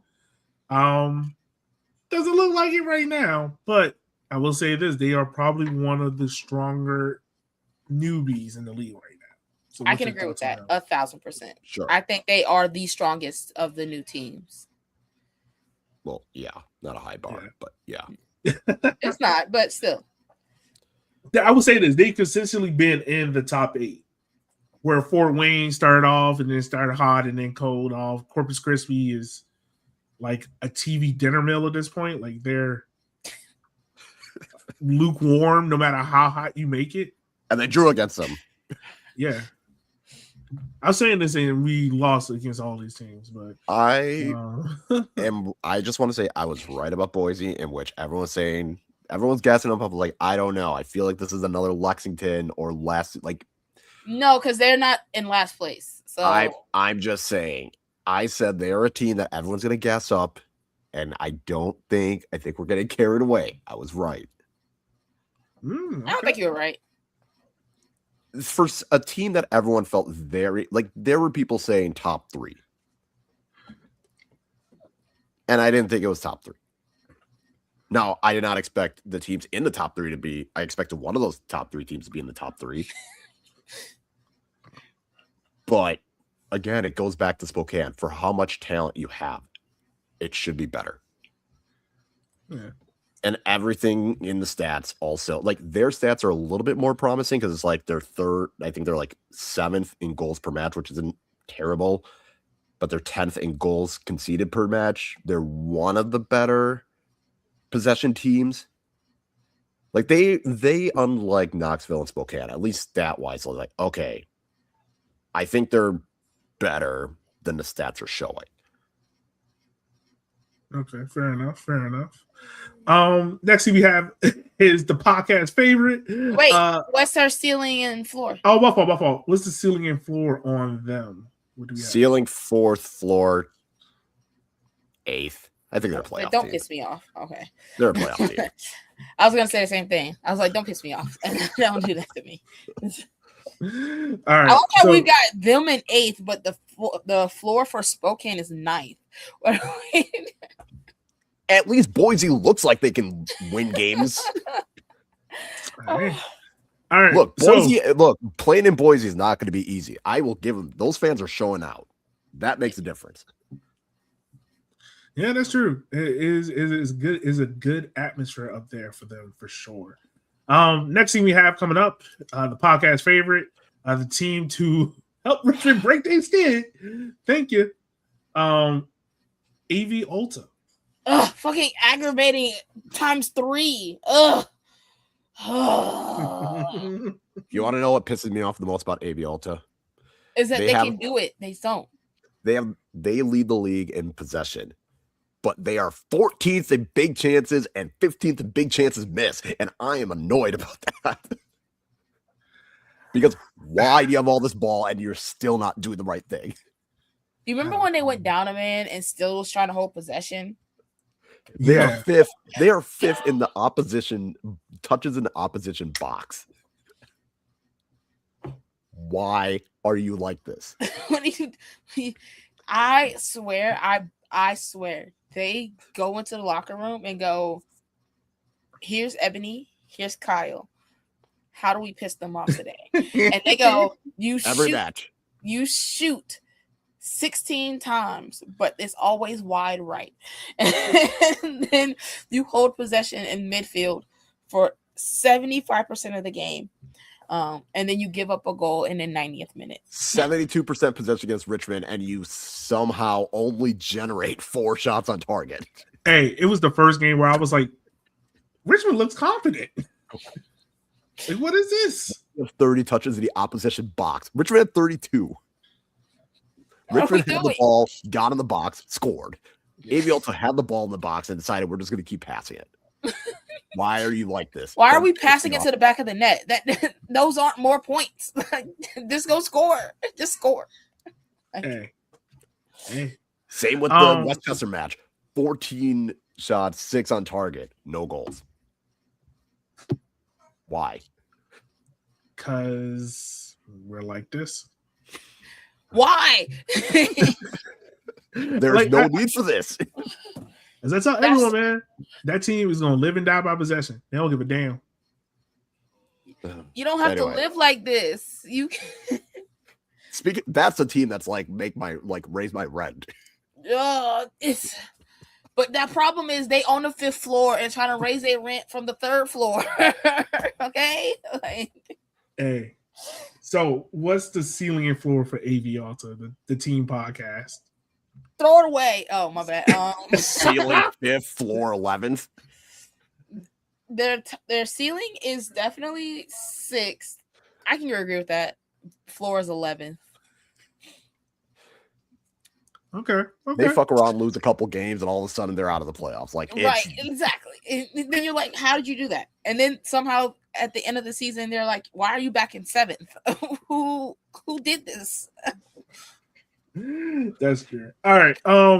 S1: Doesn't look like it right now, but I will say this: they are probably one of the stronger newbies in the league right now. So
S2: I can agree with that 1,000%.
S3: Sure.
S2: I think they are the strongest of the new teams.
S3: Well, yeah, not a high bar, but yeah.
S2: It's not, but still.
S1: I will say this: they've consistently been in the top 8. Where Fort Wayne started off and then started hot and then cold off. Corpus Christi is like a TV dinner meal at this point. Like they're lukewarm no matter how hot you make it.
S3: And they drew against them.
S1: Yeah. I'm saying this and we lost against all these teams, but
S3: I just want to say I was right about Boise, in which everyone's gassing up. Like, I don't know. I feel like this is another Lexington or last, like.
S2: No, because they're not in last place. So
S3: I'm just saying. I said they're a team that everyone's going to gas up, and I think we're getting carried away. I was right.
S2: Okay. I don't think you were right.
S3: For a team that everyone felt very like, there were people saying top 3, and I didn't think it was top 3. Now, I did not expect the teams in the top 3 to be. I expected one of those top 3 teams to be in the top 3. But again, it goes back to Spokane. For how much talent you have, it should be better.
S1: Yeah.
S3: And everything in the stats also, like, their stats are a little bit more promising because it's like they're 3rd. I think they're like 7th in goals per match, which isn't terrible. but they're 10th in goals conceded per match. They're one of the better possession teams. Like they unlike Knoxville and Spokane, at least stat wise, like, okay, I think they're better than the stats are showing.
S1: Okay, fair enough. Next thing we have is the podcast favorite.
S2: Wait, what's our ceiling and floor?
S1: Oh, my fault. What's the ceiling and floor on them? What do we have?
S3: Ceiling 4th, floor 8th. I think they're a playoff
S2: Don't
S3: team.
S2: piss me off. Okay.
S3: They're a playoff team.
S2: I was gonna say the same thing. I was like, don't piss me off. Don't do that to me.
S1: All right.
S2: I like how we've got them in 8th, but the floor for Spokane is 9th.
S3: At least Boise looks like they can win games.
S1: All right.
S3: Look, Boise. Look, playing in Boise is not going to be easy. I will give them. Those fans are showing out. That makes a difference.
S1: Yeah, that's true. It is good. Is a good atmosphere up there for them for sure. Next thing we have coming up, the podcast favorite, the team to help Richmond break their skin. Thank you, AV Ulta.
S2: Ugh, fucking aggravating times 3. Ugh.
S3: You want to know what pisses me off the most about AV Alta?
S2: Is that they can do it. They don't.
S3: They lead the league in possession, but they are 14th in big chances and 15th in big chances missed, and I am annoyed about that. Because why do you have all this ball and you're still not doing the right thing?
S2: You remember when they went down a man and still was trying to hold possession?
S3: They are 5th. They are 5th in the opposition touches in the opposition box. Why are you like this?
S2: I swear, I swear, they go into the locker room and go, here's Ebony, here's Kyle. How do we piss them off today? And they go, you shoot 16 times, but it's always wide right. And then you hold possession in midfield for 75% of the game. And then you give up a goal in the 90th minute.
S3: 72% possession against Richmond, and you somehow only generate 4 shots on target.
S1: Hey, it was the first game where I was like, Richmond looks confident. Like, what is this?
S3: 30 touches in the opposition box. Richmond had 32. Richmond had the ball, got in the box, scored. AV also had the ball in the box and decided we're just going to keep passing it. Why are you like this?
S2: Why are we passing it to the back of the net? That those aren't more points. Just go score. Just score.
S1: Hey.
S3: Same with the Westchester match. 14 shots, 6 on target, no goals. Why?
S1: Because we're like this.
S2: Why?
S3: There's no need for this.
S1: As I tell everyone, man, that team is going to live and die by possession. They don't give a damn.
S2: You don't have to live like this. You
S3: that's a team that's like raise my rent.
S2: But that problem is they own the 5th floor and trying to raise their rent from the 3rd floor. Okay?
S1: Hey. So what's the ceiling and floor for AV Alta, the team podcast?
S2: Throw it away. Oh, my bad.
S3: Ceiling 5th, floor 11th.
S2: Their ceiling is definitely 6th. I can agree with that. Floor is 11th.
S1: Okay.
S3: They fuck around, lose a couple games, and all of a sudden they're out of the playoffs.
S2: Right, exactly. Then you're like, how did you do that? And then somehow at the end of the season, they're like, why are you back in 7th? Who did this?
S1: That's true. All right.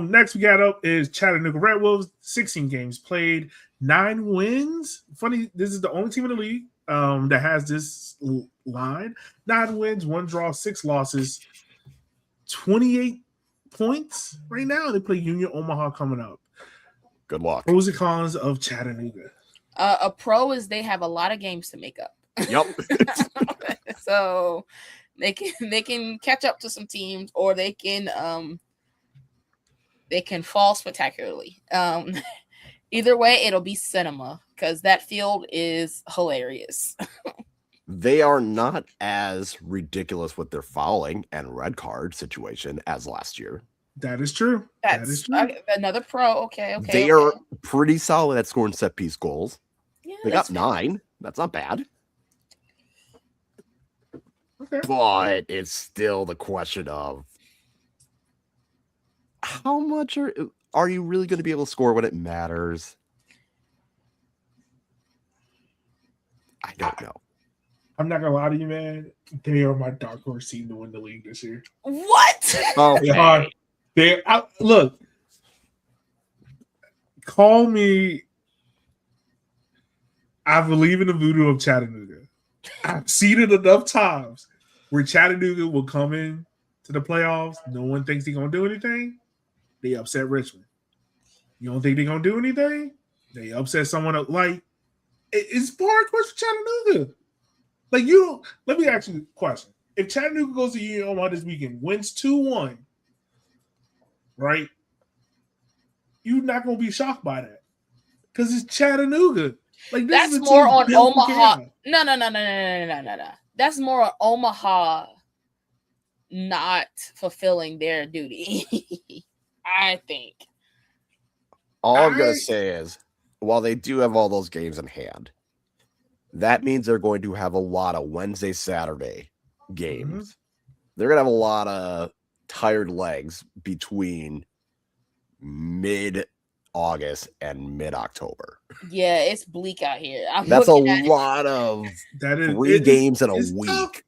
S1: Next we got up is Chattanooga Red Wolves. 16 games played, 9 wins. Funny, this is the only team in the league that has this line. 9 wins, 1 draw, 6 losses, 28 points right now. They play Union Omaha coming up.
S3: Good luck.
S1: Pros and cons of Chattanooga.
S2: A pro is they have a lot of games to make up.
S3: Yep.
S2: So they can catch up to some teams, or they can fall spectacularly. Either way, it'll be cinema because that field is hilarious.
S3: They are not as ridiculous with their fouling and red card situation as last year.
S1: That is true. That is
S2: That's
S1: true.
S2: another pro. Okay.
S3: They are pretty solid at scoring set piece goals.
S2: Yeah,
S3: They
S2: that's
S3: got 9. That's not bad.
S1: Okay.
S3: But it's still the question of how much are you really going to be able to score when it matters? I don't know.
S1: I'm not gonna lie to you, man. They are my dark horse team to win the league this year.
S2: What?
S1: They are. Look. Call me. I believe in the voodoo of Chattanooga. I've seen it enough times where Chattanooga will come in to the playoffs. No one thinks they're gonna do anything. They upset Richmond. You don't think they're gonna do anything? They upset someone else. Like it's par course for Chattanooga. Like you don't. Let me ask you a question: if Chattanooga goes to Union Omaha this weekend, wins 2-1, right? You're not gonna be shocked by that because it's Chattanooga. Like this
S2: That's
S1: is a
S2: more
S1: team
S2: on
S1: built for
S2: Omaha.
S1: chaos.
S2: No. That's more on Omaha not fulfilling their duty. I think.
S3: All I'm going to say is, while they do have all those games in hand, that means they're going to have a lot of Wednesday, Saturday games. They're going to have a lot of tired legs between mid-August and mid-October.
S2: Yeah, it's bleak out here.
S3: That's a lot of
S1: That is
S3: 3 games in a
S1: it's
S3: week.
S1: tough.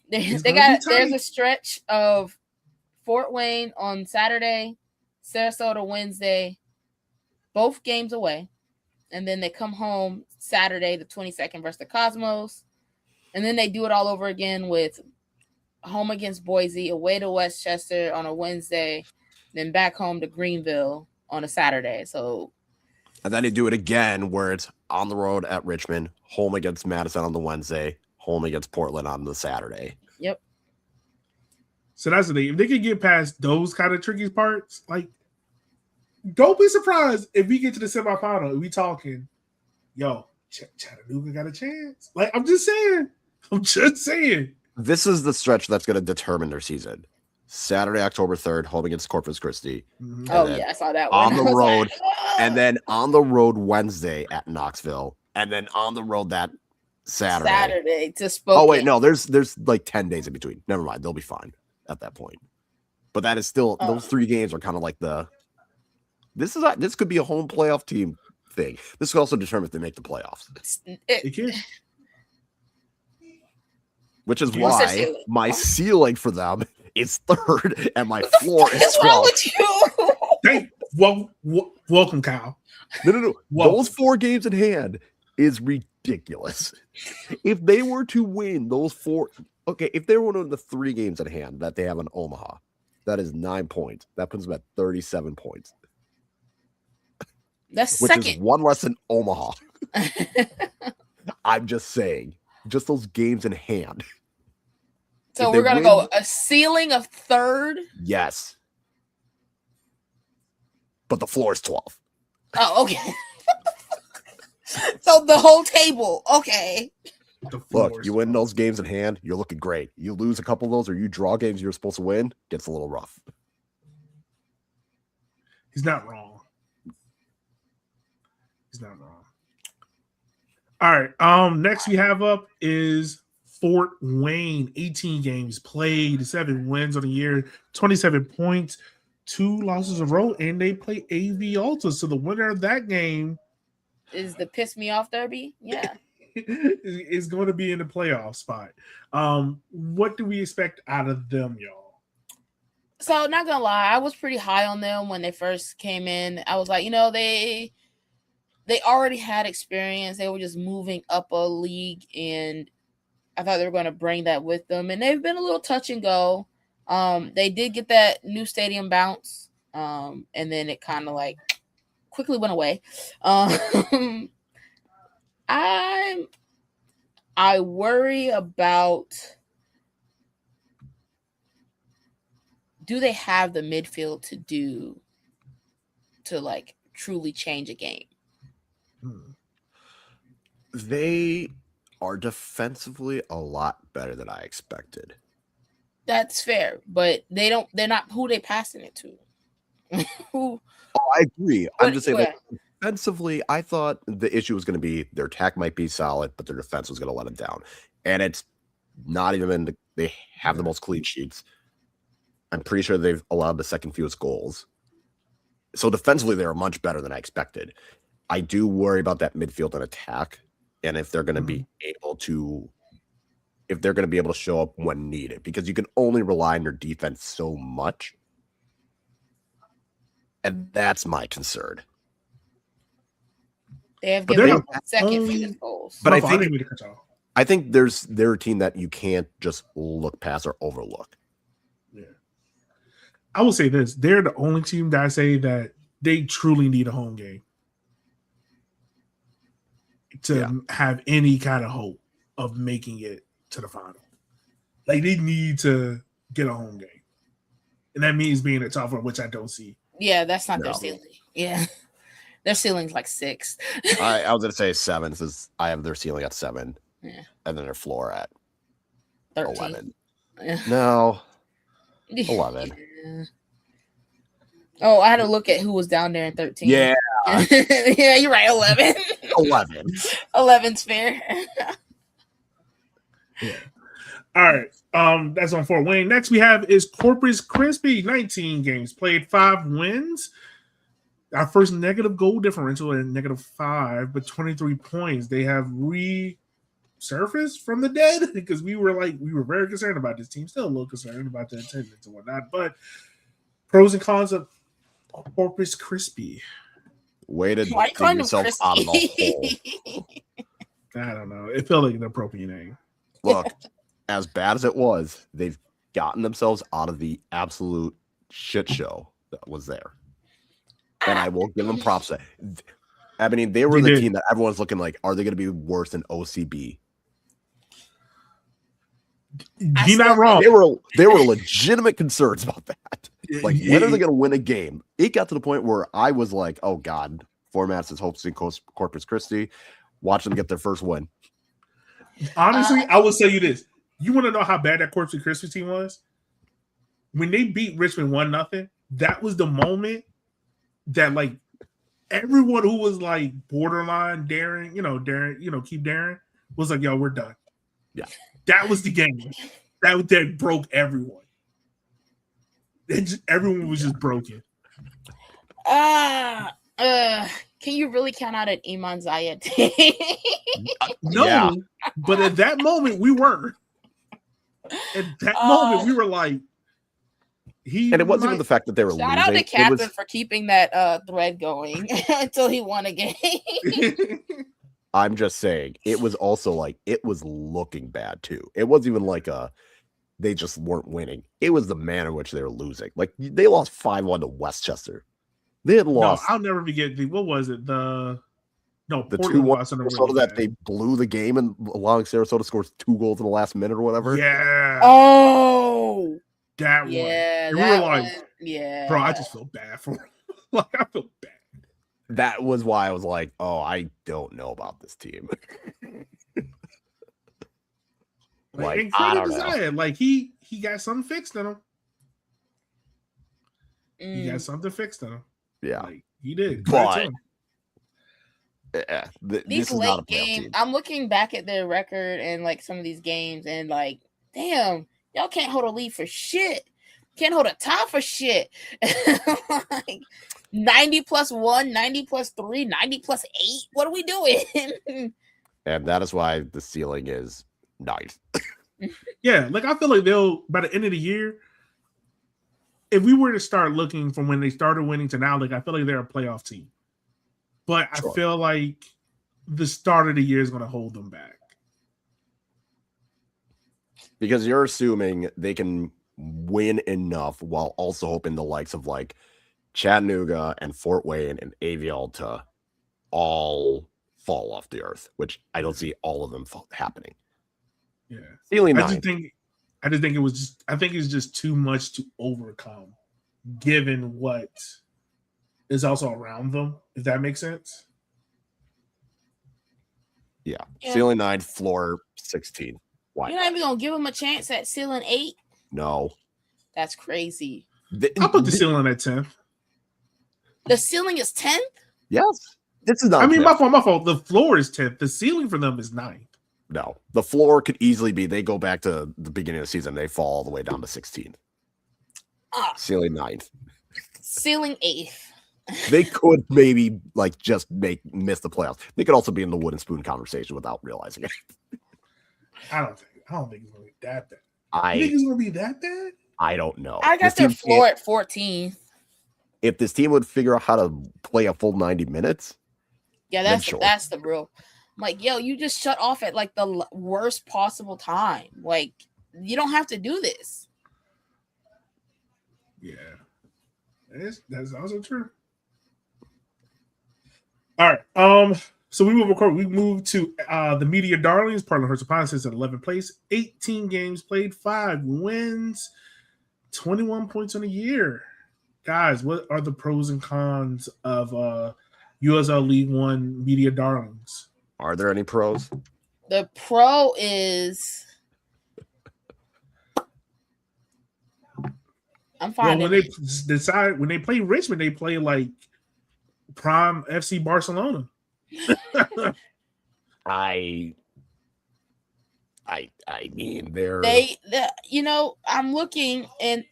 S2: There's
S1: gonna be tight.
S2: a stretch of Fort Wayne on Saturday, Sarasota Wednesday, both games away. And then they come home Saturday, the 22nd versus the Cosmos. And then they do it all over again with home against Boise, away to Westchester on a Wednesday, then back home to Greenville on a Saturday. So,
S3: and then they do it again where it's on the road at Richmond, home against Madison on the Wednesday, home against Portland on the Saturday.
S2: Yep.
S1: So that's the thing. If they can get past those kind of tricky parts, like, don't be surprised if we get to the semifinal and we talking, yo, Chattanooga got a chance. Like, I'm just saying.
S3: This is the stretch that's going to determine their season. Saturday, October 3rd, home against Corpus Christi.
S1: Mm-hmm.
S2: Oh, yeah, I saw that one.
S3: On the road, and then on the road Wednesday at Knoxville, and then on the road that Saturday
S2: to Spokane.
S3: Oh, wait, no, there's like 10 days in between. Never mind. They'll be fine at that point. But that is still, those 3 games are kind of like this could be a home playoff team thing. This could also determine if they make the playoffs.
S1: It can.
S3: Which is why my ceiling for them is 3rd and my floor is 12th.
S2: What's wrong with you?
S1: Welcome, Kyle.
S3: No. Those 4 games in hand is ridiculous. If they were to win those 4, if they were one of the 3 games at hand that they have in Omaha, that is 9 points. That puts them at 37 points.
S2: That's
S3: which
S2: second.
S3: Is 1 less than Omaha. I'm just saying, just those games in hand.
S2: So we're going to go a ceiling of 3rd?
S3: Yes. But the floor is 12.
S2: Oh, okay. So the whole table. Okay.
S3: Look, you win those games in hand, you're looking great. You lose a couple of those or you draw games you're supposed to win, gets a little rough.
S1: He's not wrong. All right. Next we have up is Fort Wayne. 18 games played, 7 wins on the year, 27 points, 2 losses in a row, and they play AV Alta. So the winner of that game
S2: is the piss me off derby. Yeah.
S1: is going to be in the playoff spot. What do we expect out of them, y'all?
S2: So not gonna lie, I was pretty high on them when they first came in. I was like, they already had experience. They were just moving up a league, and I thought they were going to bring that with them. And they've been a little touch and go. They did get that new stadium bounce, and then it kind of like quickly went away. I worry about, do they have the midfield to like truly change a game?
S3: They are defensively a lot better than I expected.
S2: That's fair, but they're not who they passing it to. Who?
S3: Oh, I agree. I'm just saying
S2: yeah.
S3: that defensively, I thought the issue was going to be their attack might be solid, but their defense was going to let them down. And it's not even they have the most clean sheets. I'm pretty sure they've allowed the second fewest goals. So defensively, they're much better than I expected. I do worry about that midfield and attack, and if they're going to be able to show up when needed, because you can only rely on your defense so much. And that's my concern.
S2: They have
S1: But
S2: given
S1: they're
S2: up second fewest goals.
S3: But
S1: No,
S3: I
S1: didn't
S3: think
S1: mean to cut you off.
S3: they're a team that you can't just look past or overlook.
S1: Yeah. I will say this. They're the only team that I say that they truly need a home game to have any kind of hope of making it to the final. Like, they need to get a home game. And that means being a top four, which I don't see.
S2: Yeah, that's not their
S3: No.
S2: ceiling. Yeah. Their ceiling's like 6.
S3: I was going to say 7 since I have their ceiling at 7.
S2: Yeah.
S3: And then their floor at
S2: 13.
S3: 11.
S2: Yeah.
S3: No, 11.
S2: Yeah. Oh, I had to look at who was down there in 13.
S3: Yeah,
S2: Yeah, you're right. 11.
S3: 11.
S2: 11's fair.
S1: Yeah. All right. That's on Fort Wayne. Next we have is Corpus Christi. 19 games played, 5 wins. Our first negative goal differential at -5, but 23 points. They have resurfaced from the dead because we were very concerned about this team. Still a little concerned about the attendance and whatnot. But pros and cons of Corpus Christi.
S3: Way to
S2: Why
S3: dig
S2: kind of
S3: yourself out of the hole.
S2: crispy?
S1: I don't know. It felt like an appropriate name.
S3: Look, as bad as it was, they've gotten themselves out of the absolute shit show that was there. And I will give them props. I mean, they were
S1: They
S3: the
S1: did.
S3: team that everyone's looking like, are they going to be worse than OCB?
S1: You're not wrong.
S3: They were legitimate concerns about that. Like, when are they going to win a game? It got to the point where I was like, oh, God, formats is hosting Corpus Christi. Watch them get their first win.
S1: Honestly, I will tell you this. You want to know how bad that Corpus Christi team was? When they beat Richmond 1-0, that was the moment that, like, everyone who was like borderline daring, keep daring, was like, yo, we're done.
S3: Yeah.
S1: That was the game. That broke everyone. Everyone was just broken.
S2: Can you really count out an Iman Zayed?
S1: No,
S3: Yeah.
S1: but at that moment, we were. At that moment, we were like,
S3: And it wasn't even the fact that they were
S2: Shout
S3: losing.
S2: out to
S3: It
S2: Captain
S3: was,
S2: for keeping that thread going until he won a game.
S3: I'm just saying, it was also like, it was looking bad too. It wasn't even like they just weren't winning. It was the manner in which they were losing. Like, they lost 5-1 to Westchester. They had
S1: No,
S3: lost
S1: I'll never forget what was it? The
S3: the
S1: Portland
S3: 2-1
S1: lost on the
S3: Sarasota
S1: road.
S3: that they blew the game and allowing Sarasota scores 2 goals in the last minute or whatever.
S1: Yeah.
S2: Oh,
S1: That one.
S2: yeah.
S1: And we were like,
S2: yeah.
S1: bro, I just feel bad for him. Like, I feel bad.
S3: That was why I was like, oh, I don't know about this team.
S1: Like, and
S3: I
S1: credit
S3: don't
S1: to
S3: know.
S1: Zion. Like, he got something fixed in him. He got
S2: Mm.
S1: something fixed in him.
S3: Yeah.
S1: Like, he did.
S3: But-
S1: Credit to him.
S3: Yeah, this
S2: These
S3: is not a
S2: late
S3: playoff
S2: games,
S3: team.
S2: I'm looking back at their record and like some of these games, and like, damn, y'all can't hold a lead for shit. Can't hold a tie for shit. Like 90+1, 90+3, 90+8. What are we doing?
S3: And that is why the ceiling is 9th.
S1: Yeah, like, I feel like they'll, by the end of the year, if we were to start looking from when they started winning to now, like, I feel like they're a playoff team. But
S3: Sure.
S1: I feel like the start of the year is going to hold them back.
S3: Because you're assuming they can win enough while also hoping the likes of like Chattanooga and Fort Wayne and AVL to all fall off the earth, which I don't see all of them happening.
S1: Yeah.
S3: Ceiling
S1: I
S3: 9.
S1: just think it was just, I think it's just too much to overcome given what is also around them, if that makes sense.
S3: Yeah.
S2: Yeah.
S3: Ceiling 9, floor 16. Why?
S2: You're not even gonna give them a chance at ceiling 8.
S3: No.
S2: That's crazy.
S1: I'll put the ceiling at 10th.
S2: The ceiling is 10th?
S3: Yes. This is not.
S1: I mean, my fault. The floor is 10th. The ceiling for them is 9th.
S3: No, the floor could easily be. They go back to the beginning of the season. They fall all the way down to 16th. Ceiling 9th.
S2: Ceiling 8th.
S3: They could maybe like just miss the playoffs. They could also be in the wooden spoon conversation without realizing it.
S1: I don't think it's gonna be that bad.
S3: I
S1: You think it's gonna be that bad?
S3: I don't know.
S2: I got their floor at 14th.
S3: If this team would figure out how to play a full 90 minutes,
S2: yeah, that's the real. I'm like, yo, you just shut off at like the worst possible time. Like, you don't have to do this.
S1: Yeah, that's also true. All right. So we move to the media darlings. Portland Hurts upon sits at 11th place, 18 games played, 5 wins, 21 points on the year. Guys, what are the pros and cons of USL League One media darlings?
S3: are there any pros?
S2: The pro is I'm fine.
S1: Well, when they play Richmond, they play like prime FC Barcelona.
S3: I mean,
S2: I'm looking and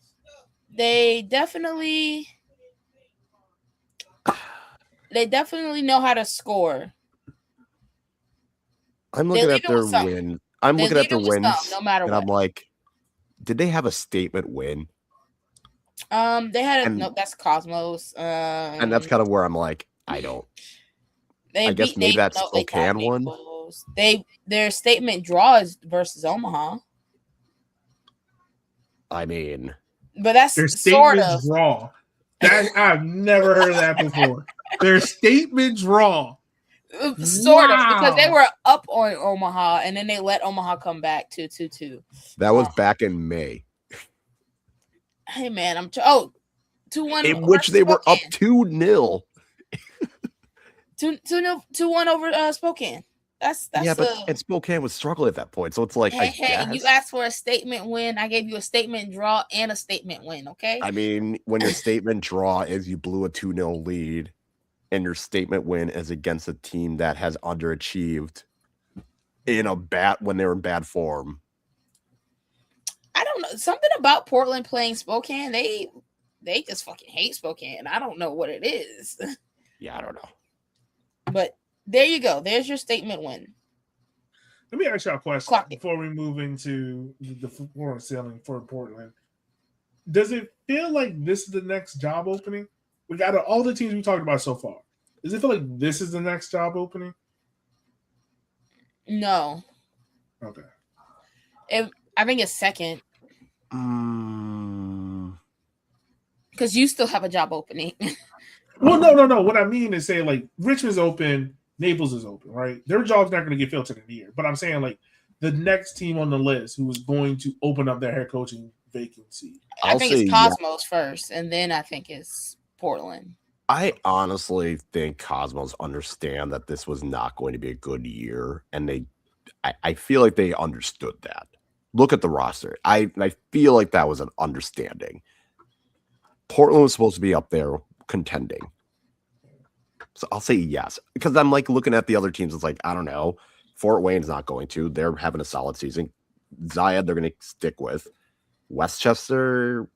S2: they definitely know how to score.
S3: I'm looking at their win. I'm looking at their wins,
S2: no matter what.
S3: I'm like, did they have a statement win?
S2: They had that's Cosmos.
S3: And that's kind of where I'm like, I don't. I guess maybe that's Spokane one.
S2: Their statement draw is versus Omaha.
S3: I mean,
S2: but that's
S1: their
S2: sort
S1: statement
S2: of
S1: draw. I've never heard of that before. Their statement draw.
S2: Sort of, because they were up on Omaha and then they let Omaha come back to 2-2.
S3: That was back in May.
S2: Hey man, 2-1
S3: in which they were up 2-0.
S2: 2-1 over Spokane. That's
S3: and Spokane was struggling at that point, so it's like,
S2: hey, you asked for a statement win. I gave you a statement draw and a statement win. Okay.
S3: I mean, when your statement draw is you blew a 2-0 lead, and your statement win is against a team that has underachieved when they're in bad form.
S2: I don't know. Something about Portland playing Spokane. They just fucking hate Spokane. I don't know what it is.
S3: Yeah, I don't know.
S2: But there you go. There's your statement win.
S1: Let me ask you a question before we move into the floor ceiling for Portland. Does it feel like this is the next job opening? We got all the teams we talked about so far. Does it feel like this is the next job opening?
S2: No.
S1: Okay.
S2: I think it's second. Because you still have a job opening.
S1: Well, no. What I mean is saying like Richmond's open, Naples is open, right? Their job's not going to get filled in a year. But I'm saying like the next team on the list who is going to open up their head coaching vacancy.
S2: I think it's Cosmos first, and then I think it's Portland.
S3: I honestly think Cosmos understand that this was not going to be a good year, and I feel like they understood that. Look at the roster. I feel like that was an understanding. Portland was supposed to be up there contending. So I'll say yes. Because I'm like looking at the other teams, it's like, I don't know. Fort Wayne's not going to. They're having a solid season. Zayed, they're going to stick with. Westchester,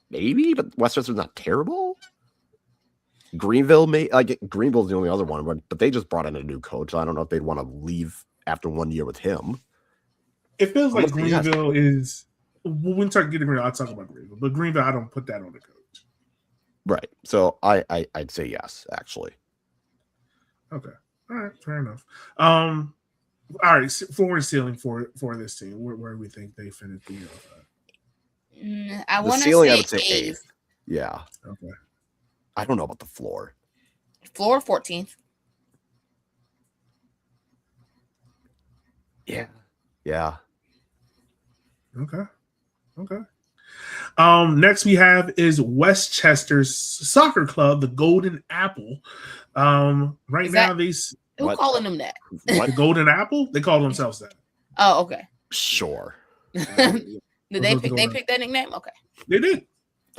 S3: maybe, but Westchester's not terrible. Greenville, Greenville's the only other one, but they just brought in a new coach. So I don't know if they'd want to leave after 1 year with him.
S1: It feels like Greenville is. When we start getting Greenville, I'll talk about Greenville, but Greenville, I don't put that on the coach.
S3: Right. So I'd say yes, actually.
S1: Okay. All right. Fair enough. All right. Floor and ceiling for this team. Where do we think they finish the year?
S2: I want to
S3: say I would say
S2: 8th.
S3: 8th. Yeah.
S1: Okay.
S3: I don't know about the floor.
S2: Floor 14th.
S3: Yeah. Yeah.
S1: Okay. Next we have is Westchester's soccer club, the Golden Apple. Right now
S2: who's calling them that?
S1: The Golden Apple? They call themselves that.
S2: Oh, okay.
S3: Sure.
S2: Did
S1: What's
S2: they
S1: going on?
S2: pick that nickname? Okay.
S1: They did.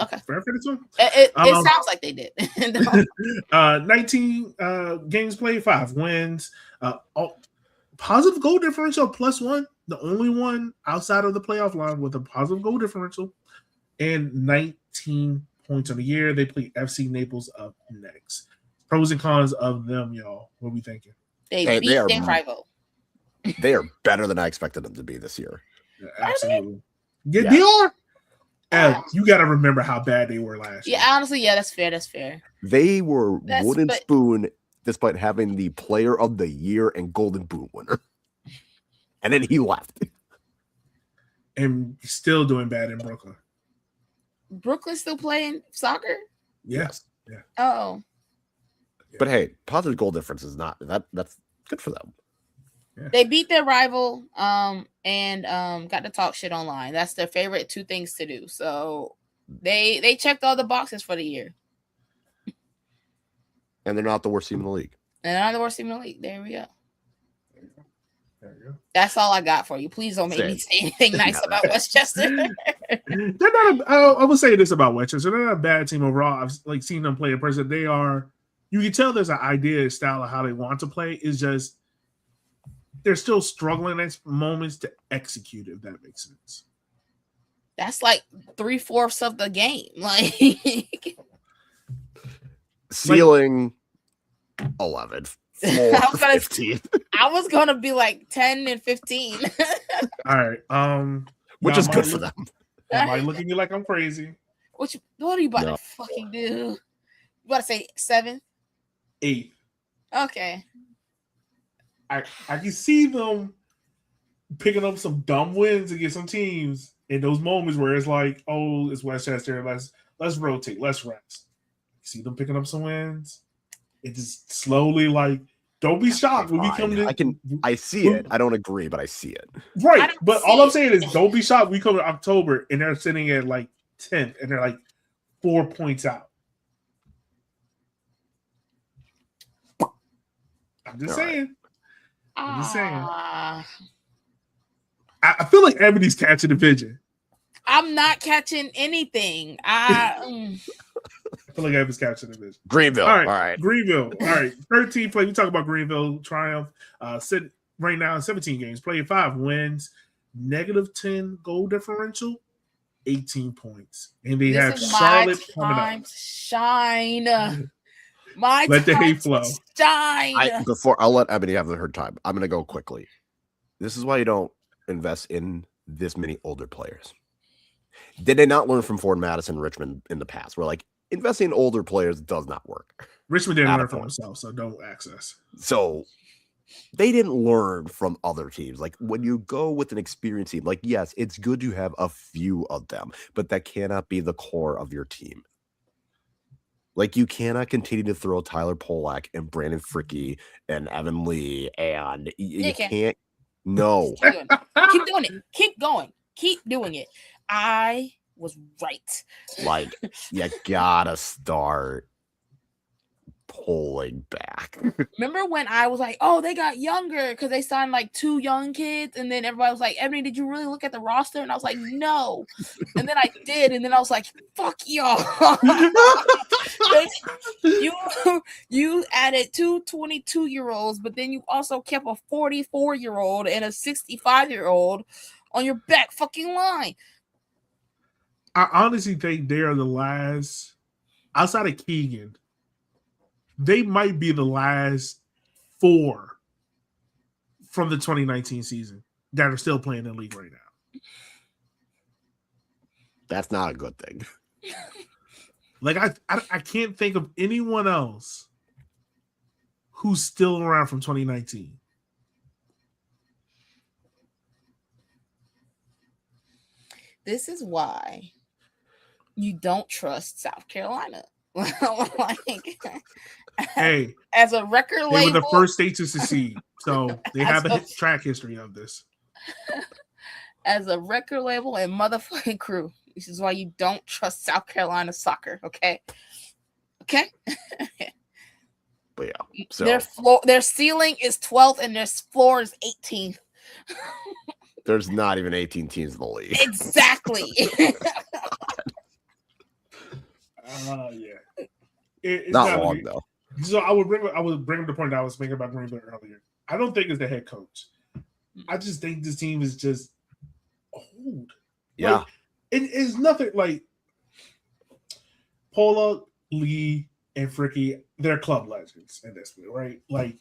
S2: Okay.
S1: Fair credit to them.
S2: It sounds like they did.
S1: 19 games played, 5 wins. Positive goal differential +1. The only one outside of the playoff line with a positive goal differential, and 19 points on the year. They play FC Naples up next. Pros and cons of them, y'all. What are we thinking?
S2: They beat their rival.
S3: They are better than I expected them to be this year.
S1: Yeah, absolutely. Yeah, they are. You got to remember how bad they were last year.
S2: Yeah, honestly, yeah, that's fair. That's fair.
S3: They were wooden spoon despite having the player of the year and golden boot winner. And then he left.
S1: And still doing bad in Brooklyn.
S2: Brooklyn still playing soccer?
S1: Yes.
S2: Yeah. Oh.
S3: But hey, positive goal difference is not that's good for them.
S2: Yeah. They beat their rival and got to talk shit online. That's their favorite 2 things to do. So they checked all the boxes for the year.
S3: And they're not the worst team in the league.
S2: And they're not the worst team in the league. There we go.
S1: There you go.
S2: That's all I got for you. Please don't make me say anything nice about Westchester.
S1: They're not. I will say this about Westchester: they're not a bad team overall. I've seen them play in person. They are. You can tell there's an idea, style of how they want to play. It's just they're still struggling at moments to execute. If that makes sense.
S2: That's like 3/4 of the game. Like
S3: ceiling 11. I
S2: was gonna be like 10 and 15.
S1: All right.
S3: Which is good for them.
S1: Am I looking at me like I'm crazy?
S2: What are you about to fucking do? You about to say 7?
S1: 8.
S2: Okay.
S1: I can see them picking up some dumb wins against some teams in those moments where it's like, oh, it's Westchester. Let's rotate. Let's rest. See them picking up some wins. It just slowly, like, don't be shocked when we come to.
S3: I see it. I don't agree, but I see it.
S1: Right, but all I'm saying is, don't be shocked. We come to October and they're sitting at like 10th, and they're like 4 points out. I'm just saying. I'm just saying. I feel like Ebony's catching the vision.
S2: I'm not catching anything. I
S1: feel like Ebony's catching the vision.
S3: Greenville. All right.
S1: Greenville. All right. 13 play. We talk about Greenville Triumph. Sit right now in 17 games. Played 5 wins. -10 goal differential. 18 points. And they have Charlotte coming up.
S2: Shine.
S1: Let the hate flow.
S2: Shine.
S3: Before I'll let Ebony have her time. I'm gonna go quickly. This is why you don't invest in this many older players. Did they not learn from Ford Madison, Richmond in the past? We're like, investing in older players does not work.
S1: Richmond didn't learn from themselves, so don't access.
S3: So they didn't learn from other teams. Like when you go with an experienced team, like, yes, it's good to have a few of them, but that cannot be the core of your team. Like you cannot continue to throw Tyler Polak and Brandon Fricky and Evan Lee, and you can't. No.
S2: Keep doing it. Keep going. Keep doing it. I was right.
S3: Like, you gotta start pulling back.
S2: Remember when I was like, oh, they got younger because they signed like 2 young kids, and then everybody was like, Ebony, did you really look at the roster? And I was like, no. And then I did, and then I was like, fuck y'all. You added 2 22-year-olds, but then you also kept a 44-year-old and a 65-year-old on your back fucking line.
S1: I honestly think they are the last, outside of Keegan, they might be the last 4 from the 2019 season that are still playing in the league right now.
S3: That's not a good thing.
S1: Like, I can't think of anyone else who's still around from 2019.
S2: This is why you don't trust South Carolina. Like,
S1: hey,
S2: as a record label,
S1: they were the first state to secede, so they have a track history of this.
S2: As a record label and motherfucking crew, this is why you don't trust South Carolina soccer. Okay.
S3: But yeah, so
S2: their ceiling is 12th and their floor is 18th.
S3: There's not even 18 teams in the league.
S2: Exactly.
S1: Yeah. It's
S3: Not
S1: gotta
S3: long
S1: be-
S3: though.
S1: So I would bring up the point that I was thinking about Greenville earlier. I don't think it's the head coach. I just think this team is just old.
S3: Yeah.
S1: Like, it's nothing like Paula, Lee, and Fricky. They're club legends in this way, right? Like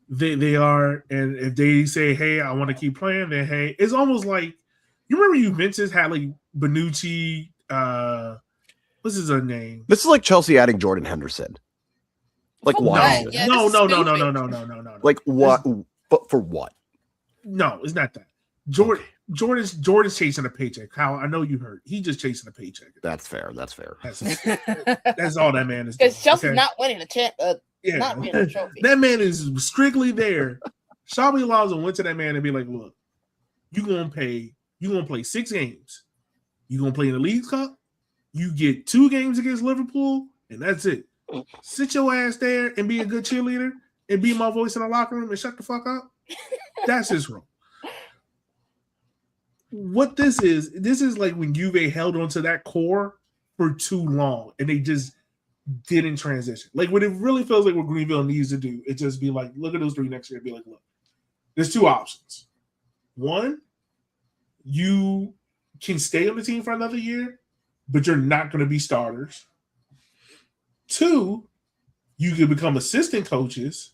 S1: they are, and if they say, "Hey, I want to keep playing," then hey, it's almost like you remember Juventus had like Bonucci. What's his other name?
S3: This is like Chelsea adding Jordan Henderson. Like
S2: For
S3: why?
S2: what? Yeah,
S1: No.
S2: this is stupid.
S1: No.
S3: Like what? But for what?
S1: No, it's not that. Jordan's chasing a paycheck. Kyle, I know you heard. He's just chasing a paycheck.
S3: That's fair. That's
S1: That's all that man is doing.
S2: Because Chelsea's
S1: okay?
S2: not winning a champ.
S1: Yeah.
S2: Not winning a trophy.
S1: That man is strictly there. Xabi Alonso went to that man and be like, "Look, you gonna play 6 games. You gonna play in the League Cup. You get 2 games against Liverpool, and that's it. Sit your ass there and be a good cheerleader and be my voice in the locker room and shut the fuck up." That's his role. What this is like when Juve held onto that core for too long and they just didn't transition. Like what it really feels like what Greenville needs to do, it just be like, look at those 3 next year and be like, look, there's 2 options. One, you can stay on the team for another year, but you're not going to be starters. 2, you can become assistant coaches.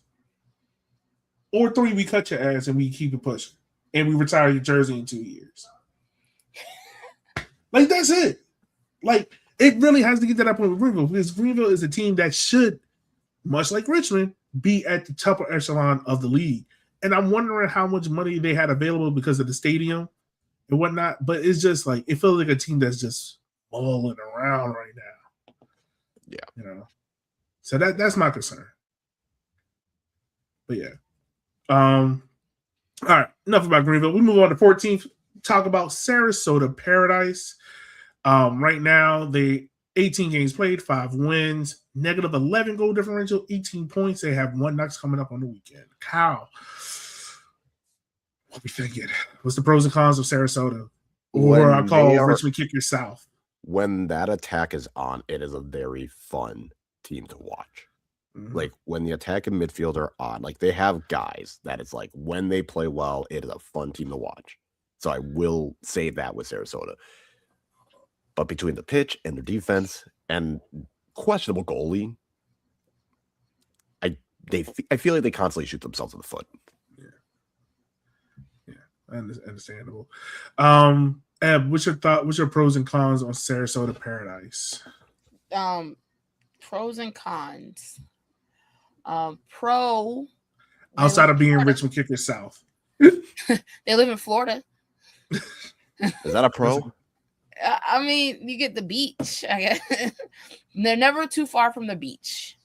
S1: Or 3, we cut your ass and we keep it pushing. And we retire your jersey in 2 years. Like, that's it. Like, it really has to get to that point with Greenville because Greenville is a team that should, much like Richmond, be at the upper echelon of the league. And I'm wondering how much money they had available because of the stadium and whatnot. But it's just like, it feels like a team that's just mulling around right now.
S3: Yeah.
S1: You know? So that's my concern. But yeah. All right, enough about Greenville. We move on to 14th. Talk about Sarasota Paradise. Right now, they 18 games played, 5 wins, negative 11 goal differential, 18 points. They have 1 next coming up on the weekend. Kyle, what we thinking? What's the pros and cons of Sarasota? Or I call Richmond Kickers South.
S3: When that attack is on, it is a very fun team to watch.
S1: Mm-hmm.
S3: Like when the attack and midfield are on, like they have guys that it's like when they play well, it is a fun team to watch. So I will say that with Sarasota. But between the pitch and their defense and questionable goalie, I feel like they constantly shoot themselves in the foot.
S1: Yeah, understandable. Eb, what's your thought? What's your pros and cons on Sarasota Paradise?
S2: Pros and cons. Pro.
S1: Outside of being Richmond Kickers South.
S2: They live in Florida.
S3: Is that a pro?
S2: I mean, you get the beach. I guess they're never too far from the beach.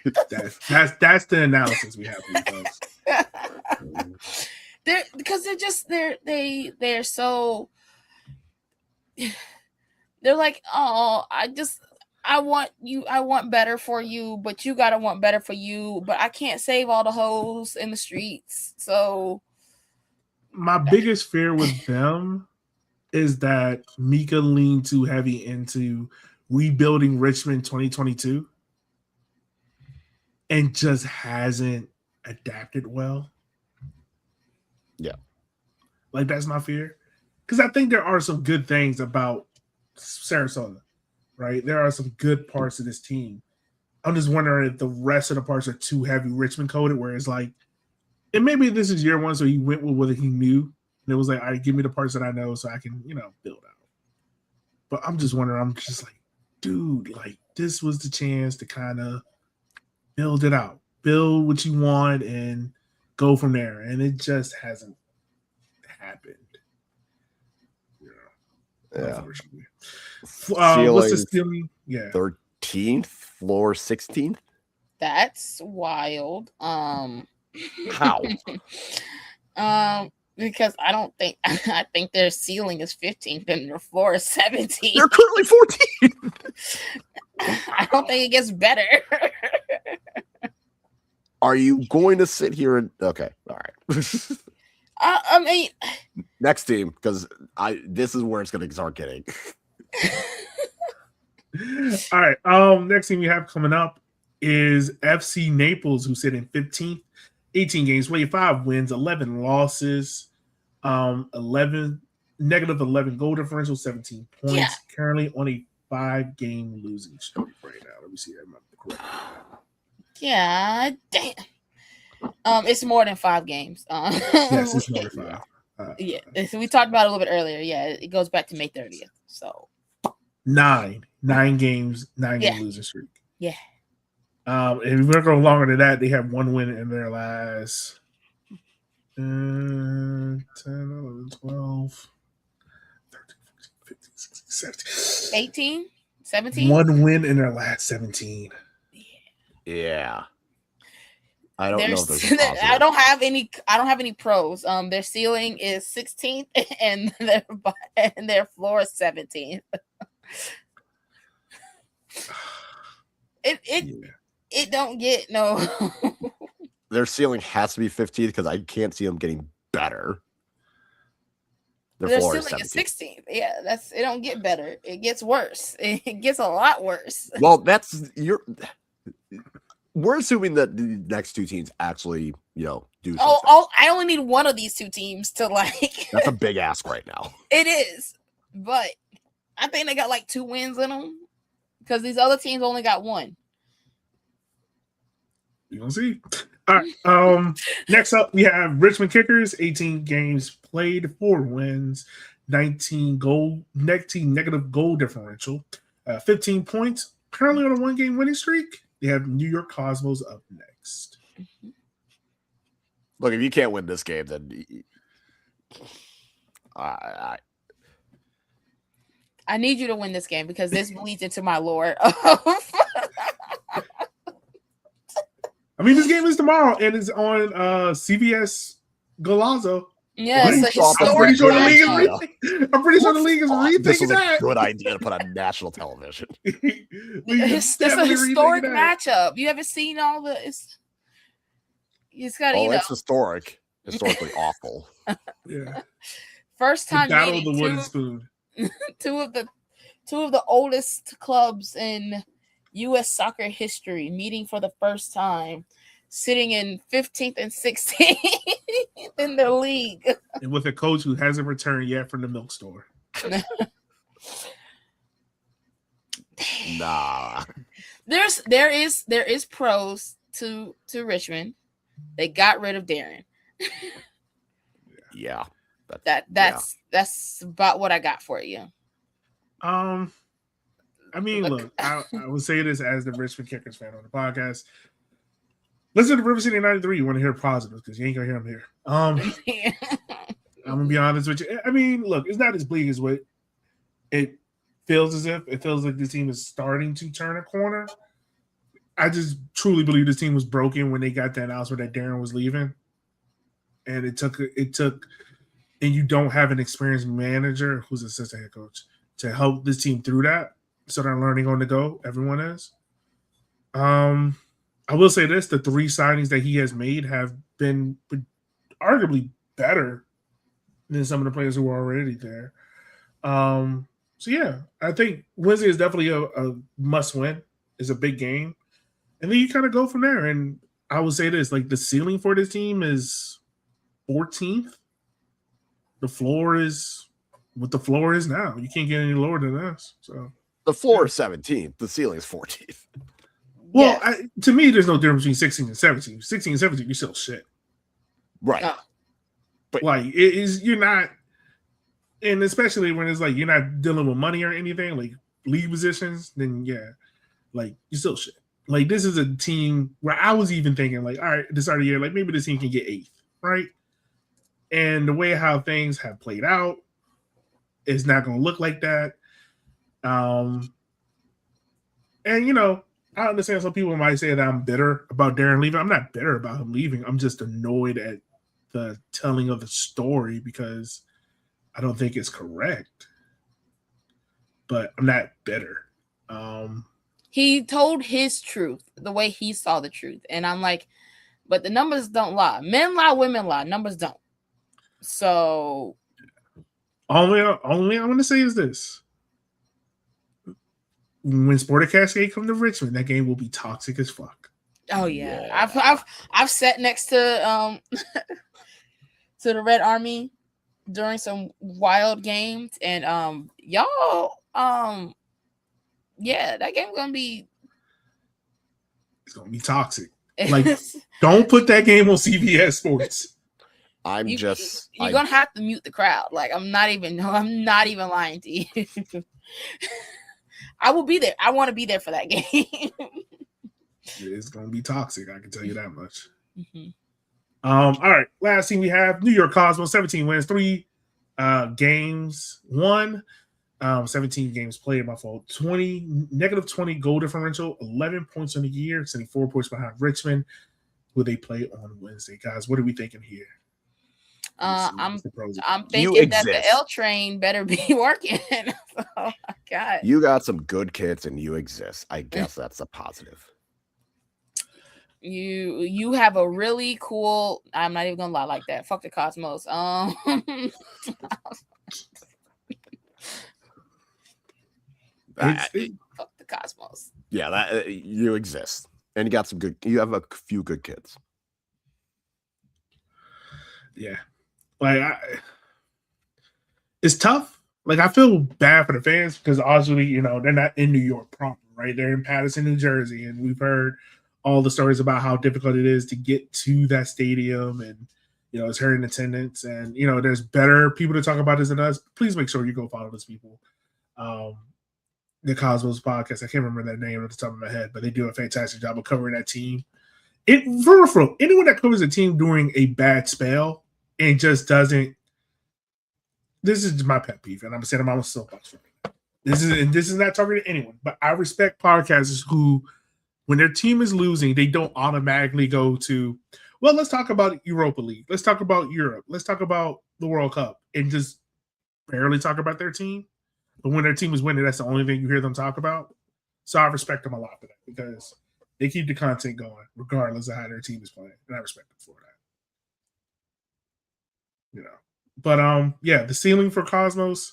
S1: That's the analysis we have for you folks. They're
S2: So they're like, oh, I want better for you, but you gotta want better for you. But I can't save all the hoes in the streets. So
S1: my biggest fear with them is that Mika leaned too heavy into rebuilding Richmond 2022 and just hasn't adapted well.
S3: Yeah.
S1: Like that's my fear. Because I think there are some good things about Sarasota, right? There are some good parts of this team. I'm just wondering if the rest of the parts are too heavy Richmond coded, where it's like, and maybe this is year 1, so he went with what he knew. And it was like, all right, give me the parts that I know so I can, build out. But I'm just wondering, I'm just like, dude, like this was the chance to kind of build it out, build what you want and go from there. And it just hasn't happened.
S3: Yeah.
S1: What's the ceiling? Yeah.
S3: 13th, floor 16th.
S2: That's wild.
S3: How?
S2: Because I think their ceiling is 15th and their floor is 17.
S3: They're currently 14th.
S2: I don't think it gets better.
S3: Are you going to sit here and okay? All right.
S2: I mean,
S3: Next team, because this is where it's going to start getting.
S1: All right. Next team we have coming up is FC Naples, who sit in 15th, 18 games played, 5 wins, 11 losses, 11 -11 goal differential, 17 points.
S2: Yeah.
S1: Currently on a 5-game losing streak right now. Let me see that.
S2: yeah, damn. It's more than 5 games.
S1: Yes, it's more than 5.
S2: Yeah, so we talked about it a little bit earlier. Yeah, it goes back to May 30th. So
S1: 9 games, 9-game losing streak.
S2: Yeah.
S1: If we're gonna go longer than that, they have 1 win in their last 10, 11, 12, 13, 14, 15, 16, 17.
S2: 18, 17.
S1: 1 win in their last 17.
S3: Yeah. I don't know if there's
S2: I don't have any pros. Their ceiling is 16th and their floor is 17th. It don't get no.
S3: Their ceiling has to be 15 because I can't see them getting better.
S2: Their ceiling is 16th. Yeah, it don't get better. It gets worse. It gets a lot worse.
S3: Well, we're assuming that the next 2 teams actually, do something.
S2: I only need one of these 2 teams to like.
S3: That's a big ask right now.
S2: It is, but I think they got like 2 wins in them because these other teams only got 1.
S1: You gonna see. All right. Next up, we have Richmond Kickers. 18 games played, 4 wins, 19 negative goal differential, 15 points. Currently on a 1-game winning streak. They have New York Cosmos up next.
S3: Look, if you can't win this game, then
S2: I need you to win this game because this bleeds into my lore.
S1: I mean, this game is tomorrow and it's on CBS Golazo.
S2: Yeah, it's a historic.
S1: I'm pretty sure the league is rethinking
S3: this was
S1: that.
S3: a good idea to put on national television.
S2: It's a historic matchup. You haven't seen all the. It's got.
S3: It's historically awful.
S1: Yeah.
S2: First time
S1: the battle of
S2: meeting
S1: the wooden spoon.
S2: two of the oldest clubs in U.S. soccer history meeting for the first time, sitting in 15th and 16th in the league,
S1: and with a coach who hasn't returned yet from the milk store.
S3: Nah.
S2: There is pros to Richmond. They got rid of Darren.
S3: Yeah.
S2: That's about what I got for you.
S1: I mean, look, I would say this as the Richmond Kickers fan on the podcast. Listen to River City 93. You want to hear positives because you ain't gonna hear them here. I'm gonna be honest with you. I mean, look, it's not as bleak as what it feels as if. It feels like this team is starting to turn a corner. I just truly believe this team was broken when they got the announcement that Darren was leaving, and it took, and you don't have an experienced manager who's assistant head coach to help this team through that. So they're learning on the go. Everyone is. I will say this: the 3 signings that he has made have been arguably better than some of the players who were already there. So yeah, I think Wednesday is definitely a must-win. It's a big game, and then you kind of go from there. And I will say this: like the ceiling for this team is 14th. The floor is what the floor is now. You can't get any lower than this. So
S3: the floor is 17th. The ceiling is 14th.
S1: Well, to me, there's no difference between 16 and 17. 16 and 17, you're still shit.
S3: Right.
S1: But like, it is, you're not, and especially when it's like you're not dealing with money or anything, like league positions, then yeah, like you're still shit. Like, this is a team where I was even thinking, like, all right, this start of the year, like maybe this team can get 8th, right? And the way how things have played out, it's not going to look like that. And, I understand some people might say that I'm bitter about Darren leaving. I'm not bitter about him leaving. I'm just annoyed at the telling of the story because I don't think it's correct. But I'm not bitter.
S2: He told his truth the way he saw the truth. And I'm like, but the numbers don't lie. Men lie, women lie. Numbers don't. So
S1: only I'm going to say is this: when Sporting Cascade come to Richmond, that game will be toxic as fuck.
S2: oh yeah. I've sat next to to the Red Army during some wild games, and y'all yeah, that game's gonna be
S1: It's gonna be toxic. Like, don't put that game on CBS Sports.
S2: You're gonna have to mute the crowd. Like, I'm not even lying to you. I will be there. I want to be there for that game.
S1: It's gonna be toxic. I can tell you that much.
S2: Mm-hmm.
S1: All right. Last team we have New York Cosmos, 17 wins, 3 games won, 17 games played. My fault. -20 goal differential, 11 points on the year, sending 4 points behind Richmond, who they play on Wednesday. Guys, what are we thinking here?
S2: I'm thinking that the L train better be working. Oh my god!
S3: You got some good kids and you exist. I guess that's a positive.
S2: You have a really cool. I'm not even gonna lie like that. Fuck the Cosmos.
S3: Fuck
S2: the Cosmos.
S3: Yeah, that you exist, and you got some good. You have a few good kids.
S1: Yeah, like it's tough. Like, I feel bad for the fans because obviously, you know, they're not in New York proper, right? They're in Paterson, New Jersey, and we've heard all the stories about how difficult it is to get to that stadium, and you know, it's hurting attendance. And you know, there's better people to talk about this than us. Please make sure you go follow those people. The Cosmos podcast. I can't remember that name at the top of my head, but they do a fantastic job of covering that team. For anyone that covers a team during a bad spell and just doesn't. This is my pet peeve, and I'm saying I'm on a soapbox for me. This is not targeted at anyone, but I respect podcasters who, when their team is losing, they don't automatically go to, well, let's talk about Europa League. Let's talk about Europe. Let's talk about the World Cup, and just barely talk about their team. But when their team is winning, that's the only thing you hear them talk about. So I respect them a lot for that because they keep the content going regardless of how their team is playing, and I respect them for that. You know, but yeah, the ceiling for Cosmos,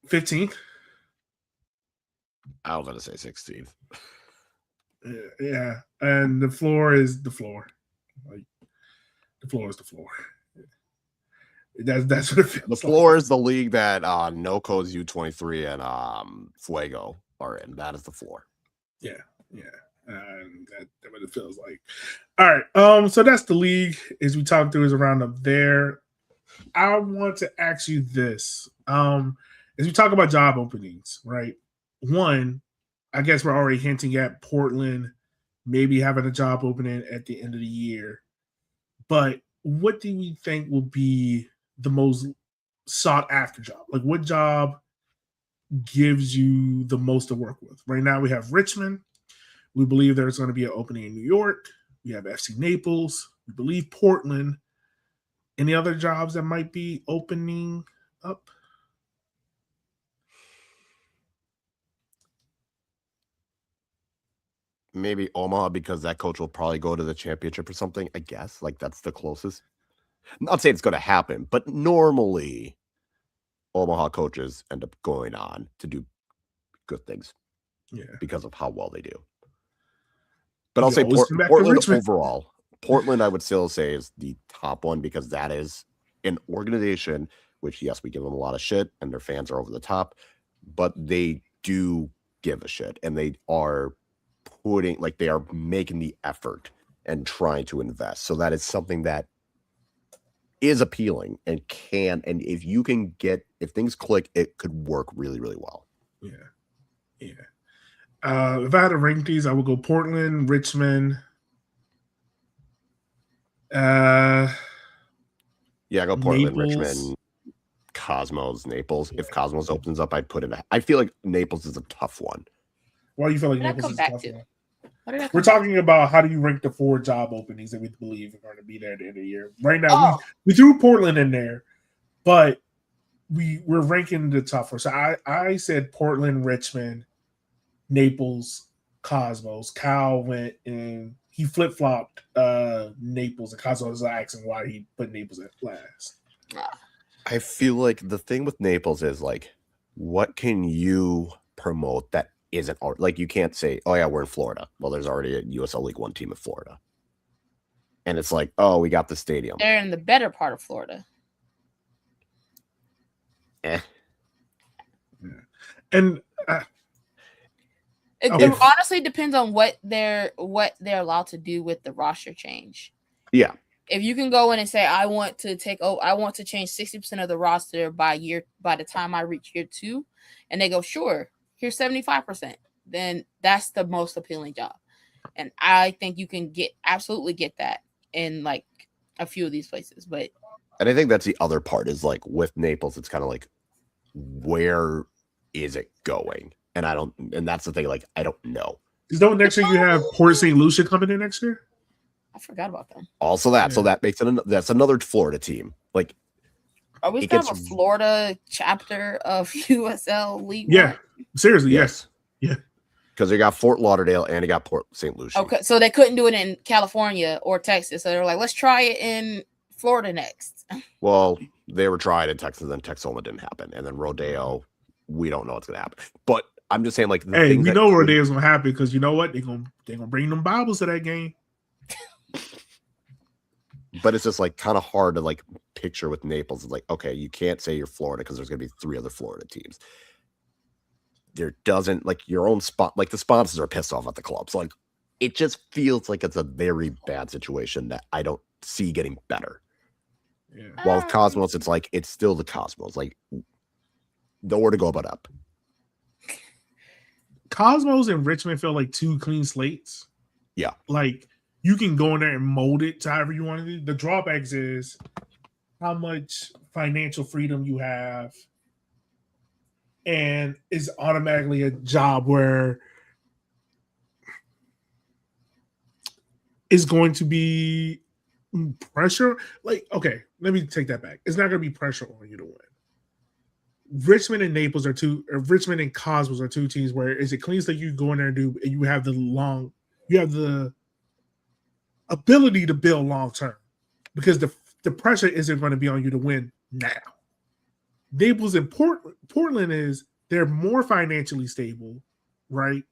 S1: 15th.
S3: I was going to say 16th.
S1: Yeah, and the floor is the floor. Like, the floor is the floor. That's what it feels.
S3: The floor is the league that NoCo's U23 and Fuego are in. That is the floor.
S1: Yeah. And that's what it feels like. All right. So that's the league as we talk through his roundup there. I want to ask you this. As we talk about job openings, right? One, I guess we're already hinting at Portland maybe having a job opening at the end of the year. But what do we think will be the most sought after job? Like, what job gives you the most to work with? Right now we have Richmond. We believe there's going to be an opening in New York. We have FC Naples. We believe Portland. Any other jobs that might be opening up?
S3: Maybe Omaha, because that coach will probably go to the championship or something, I guess. Like, that's the closest. I'm not saying it's going to happen, but normally Omaha coaches end up going on to do good things.
S1: Yeah.
S3: Because of how well they do. But I'll say Portland overall. Portland, I would still say, is the top one because that is an organization which, yes, we give them a lot of shit and their fans are over the top, but they do give a shit and they are they are making the effort and trying to invest. So that is something that is appealing and if things click, it could work really, really well.
S1: Yeah. If I had to rank these, I would go Portland, Richmond.
S3: Go Portland,
S1: Naples.
S3: Richmond, Cosmos, Naples. If Cosmos opens up, I'd put it. I feel like Naples is a tough one.
S1: Why do you feel like
S2: What did I
S1: Naples is
S2: come
S1: a
S2: back
S1: tough
S2: to?
S1: one?
S2: What did I come
S1: We're
S2: back
S1: talking about how do you rank the 4 job openings that we believe are going to be there at the end of the year. Right now, we threw Portland in there, but we're ranking the top 4. So I said Portland, Richmond, Naples, Cosmos. Kyle went and he flip flopped Naples, and Cosmo was asking why he put Naples at last.
S3: I feel like the thing with Naples is like, what can you promote that isn't like you can't say, oh yeah, we're in Florida. Well, there's already a USL League One team in Florida. And it's like, oh, we got the stadium.
S2: They're in the better part of Florida.
S3: Eh.
S1: Yeah. And
S2: It
S1: Okay.
S2: honestly depends on what they're allowed to do with the roster change.
S3: Yeah.
S2: If you can go in and say, I want to change 60% of the roster by the time I reach year 2, and they go, sure, here's 75%, then that's the most appealing job. And I think you can absolutely get that in like a few of these places. But
S3: And I think that's the other part is like with Naples, it's kind of like, where is it going? And that's the thing, like, I don't know.
S1: is that next year you have Port St. Lucia coming in next year?
S2: I forgot about them.
S3: Also that, so
S1: Yeah.
S3: that makes it, that's another Florida team. Like,
S2: Are we
S3: It
S2: going to have
S3: gets-
S2: a Florida chapter of USL League
S1: Yeah.
S2: One?
S1: Seriously, yes.
S3: because you got Fort Lauderdale and you got Port St. Lucie.
S2: Okay, so they couldn't do it in California or Texas. So they're like, let's try it in Florida next.
S3: Well, they were trying in Texas, and Texoma didn't happen. And then Rodeo, we don't know what's going to happen. But I'm just saying, like, the
S1: Hey,
S3: things
S1: we
S3: that
S1: know where
S3: could-
S1: it is gonna happen because you know what? They're gonna bring them Bibles to that game.
S3: But it's just like kind of hard to like picture with Naples. It's like, okay, you can't say you're Florida because there's going to be 3 other Florida teams. There doesn't like your own spot, like the sponsors are pissed off at the club. So like it just feels like it's a very bad situation that I don't see getting better.
S1: Yeah.
S3: While with Cosmos, it's like it's still the Cosmos. Like nowhere to go but up.
S1: Cosmos and Richmond feel like 2 clean slates.
S3: Yeah.
S1: Like you can go in there and mold it to however you want to do. The drawbacks is how much financial freedom you have, and it's automatically a job where it's going to be pressure. Like, okay, let me take that back. It's not going to be pressure on you to win. Richmond and Naples Richmond and Cosmos are 2 teams where it's a clean slate you go in there and do, and you have the ability to build long term because the pressure isn't going to be on you to win now. Naples and Portland is they're more financially stable, right?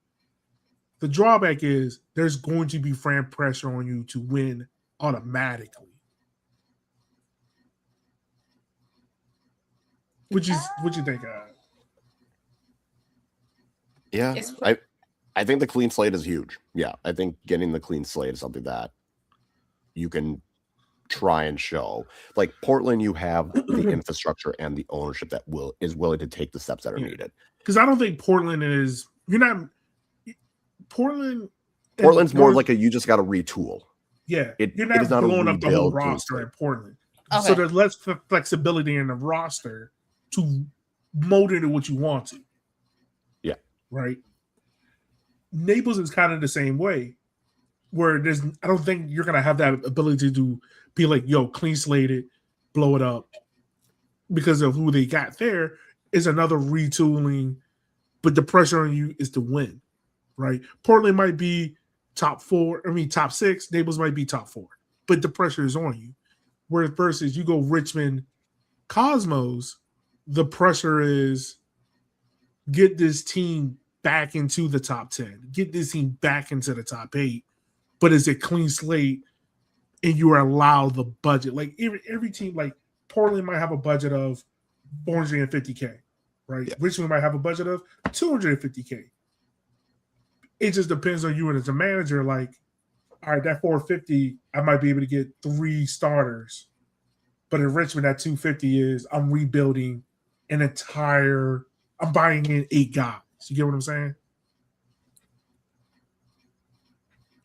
S1: The drawback is there's going to be fan pressure on you to win automatically. What you think?
S3: Yeah.
S2: It's-
S3: I think the clean slate is huge. Yeah. I think getting the clean slate is something that you can try and show. Like Portland, you have the infrastructure and the ownership that is willing to take the steps that are
S1: Yeah.
S3: needed.
S1: Because I don't think Portland is. You're not. Portland's
S3: more like you just got to retool.
S1: Yeah,
S3: It-
S1: you're
S3: it
S1: not
S3: is not a
S1: blowing up the whole
S3: rebuild to
S1: roster
S3: say.
S1: in Portland.
S2: Okay.
S1: So there's less flexibility in the roster to mold it to what you want to.
S3: Yeah.
S1: Right. Naples is kind of the same way, where I don't think you're gonna have that ability to be like, yo, clean slated, blow it up, because of who they got there is another retooling, but the pressure on you is to win, right? Portland might be top 6, Naples might be top 4, but the pressure is on you. Whereas versus you go Richmond, Cosmos, the pressure is get this team back into the top 10, get this team back into the top 8, but it's a clean slate and you are allowed the budget. Like every team, like Portland might have a budget of 450K, right?
S3: Yeah.
S1: Richmond might have a budget of 250K. It just depends on you and as a manager. Like, all right, that 450, I might be able to get 3 starters. But in Richmond, that 250 is I'm rebuilding I'm buying in 8 guys. You get what I'm saying?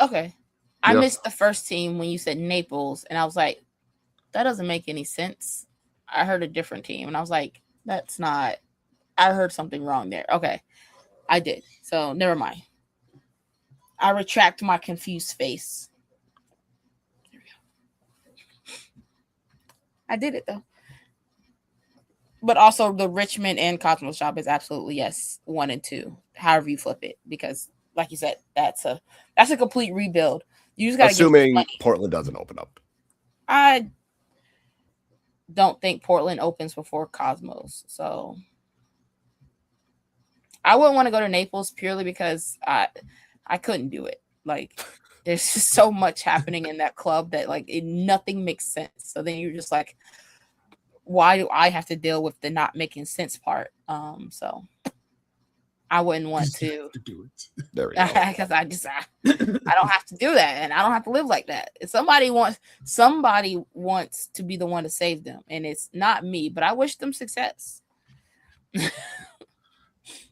S2: Okay. I
S3: Yeah.
S2: missed the first team when you said Naples, and I was like, that doesn't make any sense. I heard a different team, and I was like, that's not, I heard something wrong there. Okay. I did. So never mind. I retract my confused face. There we go. I did it though. But also the Richmond and Cosmos job is absolutely yes, 1 and 2, however you flip it, because like you said, that's a complete rebuild. You just got to
S3: Assuming
S2: money.
S3: Portland doesn't open up.
S2: I don't think Portland opens before Cosmos, so I wouldn't want to go to Naples purely because I couldn't do it. Like, there's just so much happening in that club that nothing makes sense. So then you're just like, why do I have to deal with the not making sense part? So I wouldn't want to
S1: do it.
S3: There we go.
S2: because I don't have to do that, and I don't have to live like that. If somebody wants to be the one to save them, and it's not me, but I wish them success.
S1: Yeah.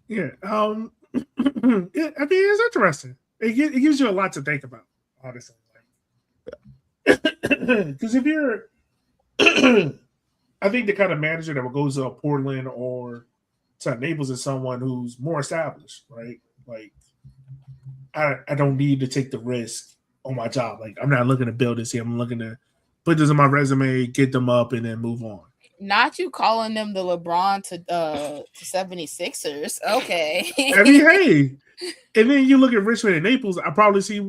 S1: Yeah, I mean, it's interesting. It gives you a lot to think about, honestly. Because if you're, I think the kind of manager that goes to Portland or to Naples is someone who's more established, right? Like, I don't need to take the risk on my job. Like, I'm not looking to build this here. I'm looking to put this in my resume, get them up, and then move on.
S2: Not you calling them the LeBron to 76ers. Okay.
S1: I mean, hey. And then you look at Richmond and Naples, I probably see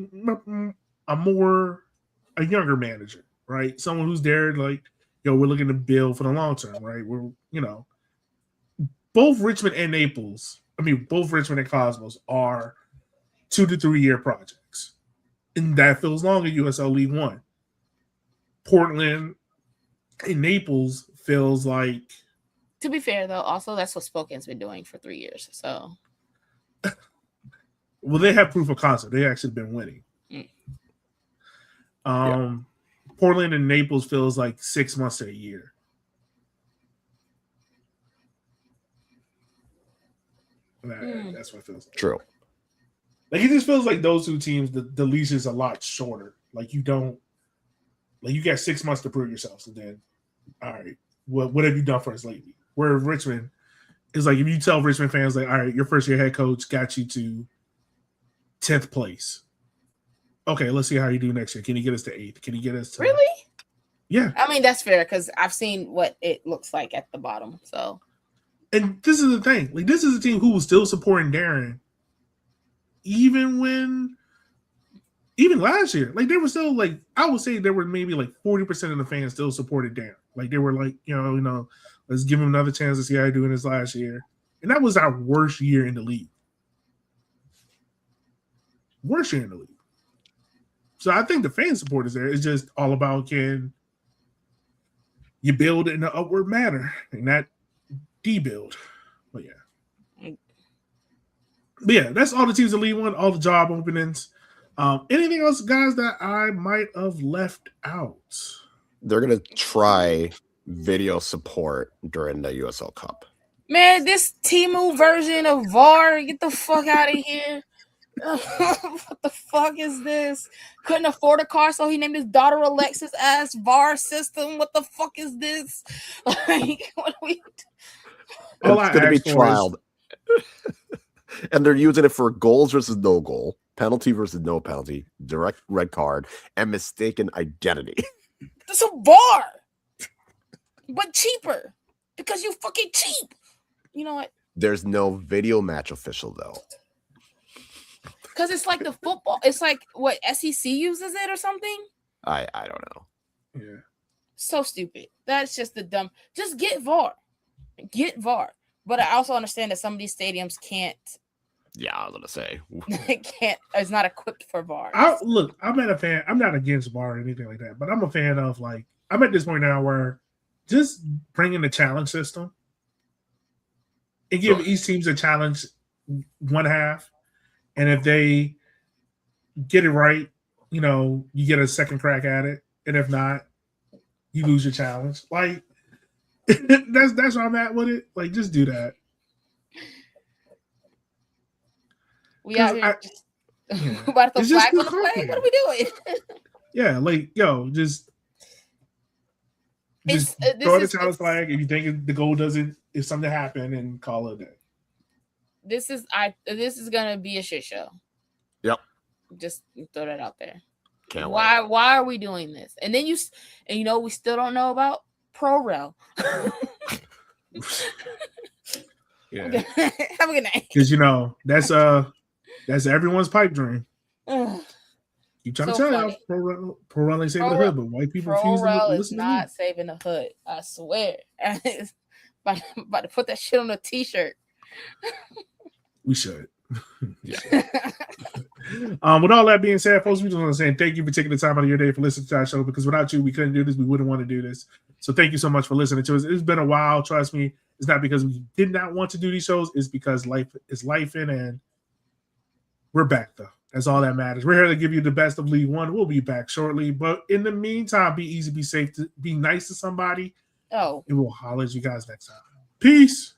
S1: a younger manager, right? Someone who's there, like, we're looking to build for the long term, right? We're, both Richmond and Naples, both Richmond and Cosmos are 2 to 3 year projects. And that feels long at USL League One. Portland and Naples feels like.
S2: To be fair, though, also that's what Spokane's been doing for 3 years. So.
S1: Well, they have proof of concept. They actually been winning. Portland and Naples feels like 6 months to a year. That's what it feels like.
S3: True.
S1: Like, it just feels like those two teams, the leash is a lot shorter. Like, you got 6 months to prove yourselves, and then, all right, what have you done for us lately? Where Richmond is like, if you tell Richmond fans, like, all right, your first year head coach got you to 10th place. Okay, let's see how you do next year. Can you get us to 8th? Can you get us to
S2: really?
S1: Yeah.
S2: I mean, that's fair because I've seen what it looks like at the bottom. So,
S1: and this is the thing. Like, this is a team who was still supporting Darren, even last year. Like, they were still like, I would say there were maybe like 40% of the fans still supported Darren. Like, they were like, let's give him another chance to see how he do in his last year. And that was our worst year in the league. Worst year in the league. So I think the fan support is there. It's just all about, can you build in an upward manner and not debuild. But yeah, that's all the teams in League One, all the job openings. Anything else, guys, that I might have left out?
S3: They're going to try video support during the USL Cup.
S2: Man, this Temu version of VAR, get the fuck out of here. What the fuck is this? Couldn't afford a car, so he named his daughter Alexis as VAR system. What the fuck is this? Like, what are we doing?
S3: It's going to be trialed. And they're using it for goals versus no goal, penalty versus no penalty, direct red card, and mistaken identity.
S2: That's a VAR, but cheaper because you fucking cheap. You know what?
S3: There's no video match official, though.
S2: Because it's like the football. It's like what SEC uses it or something.
S3: I don't know.
S1: Yeah.
S2: So stupid. That's just the dumb. Just get VAR. Get VAR. But I also understand that some of these stadiums can't.
S3: Yeah, I was gonna say
S2: can't. It's not equipped for VAR.
S1: Look, I'm not a fan. I'm not against VAR or anything like that. But I'm a fan of, like, I'm at this point now where just bringing the challenge system and give each team a challenge one half. And if they get it right, you get a second crack at it. And if not, you lose your challenge. Like, that's where I'm at with it. Like, just do that.
S2: We out here about the flag on the play. What are we doing?
S1: Yeah, like, just throw the challenge flag if you think the goal doesn't, if something happened, and call it a day.
S2: This is gonna be a shit show.
S3: Yep.
S2: Just throw that out there.
S3: Can't
S2: why
S3: wait.
S2: Why are we doing this? And then we still don't know about ProRel.
S1: Yeah.
S2: Have a good night.
S1: Because that's everyone's pipe dream. You Keep trying
S2: So
S1: to tell y'all,
S2: funny.
S1: pro rel ain't saving the hood, but white people
S2: Pro
S1: refuse to
S2: rel is
S1: listen to me.
S2: not saving the hood. I swear. about to put that shit on a t-shirt.
S1: We should. With all that being said, folks, we just want to say thank you for taking the time out of your day for listening to our show, because without you, we couldn't do this. We wouldn't want to do this. So thank you so much for listening to us. It's been a while. Trust me. It's not because we did not want to do these shows. It's because life is life in, and we're back, though. That's all that matters. We're here to give you the best of League One. We'll be back shortly. But in the meantime, be easy, be safe, be nice to somebody.
S2: Oh.
S1: And we'll holler at you guys next time. Peace.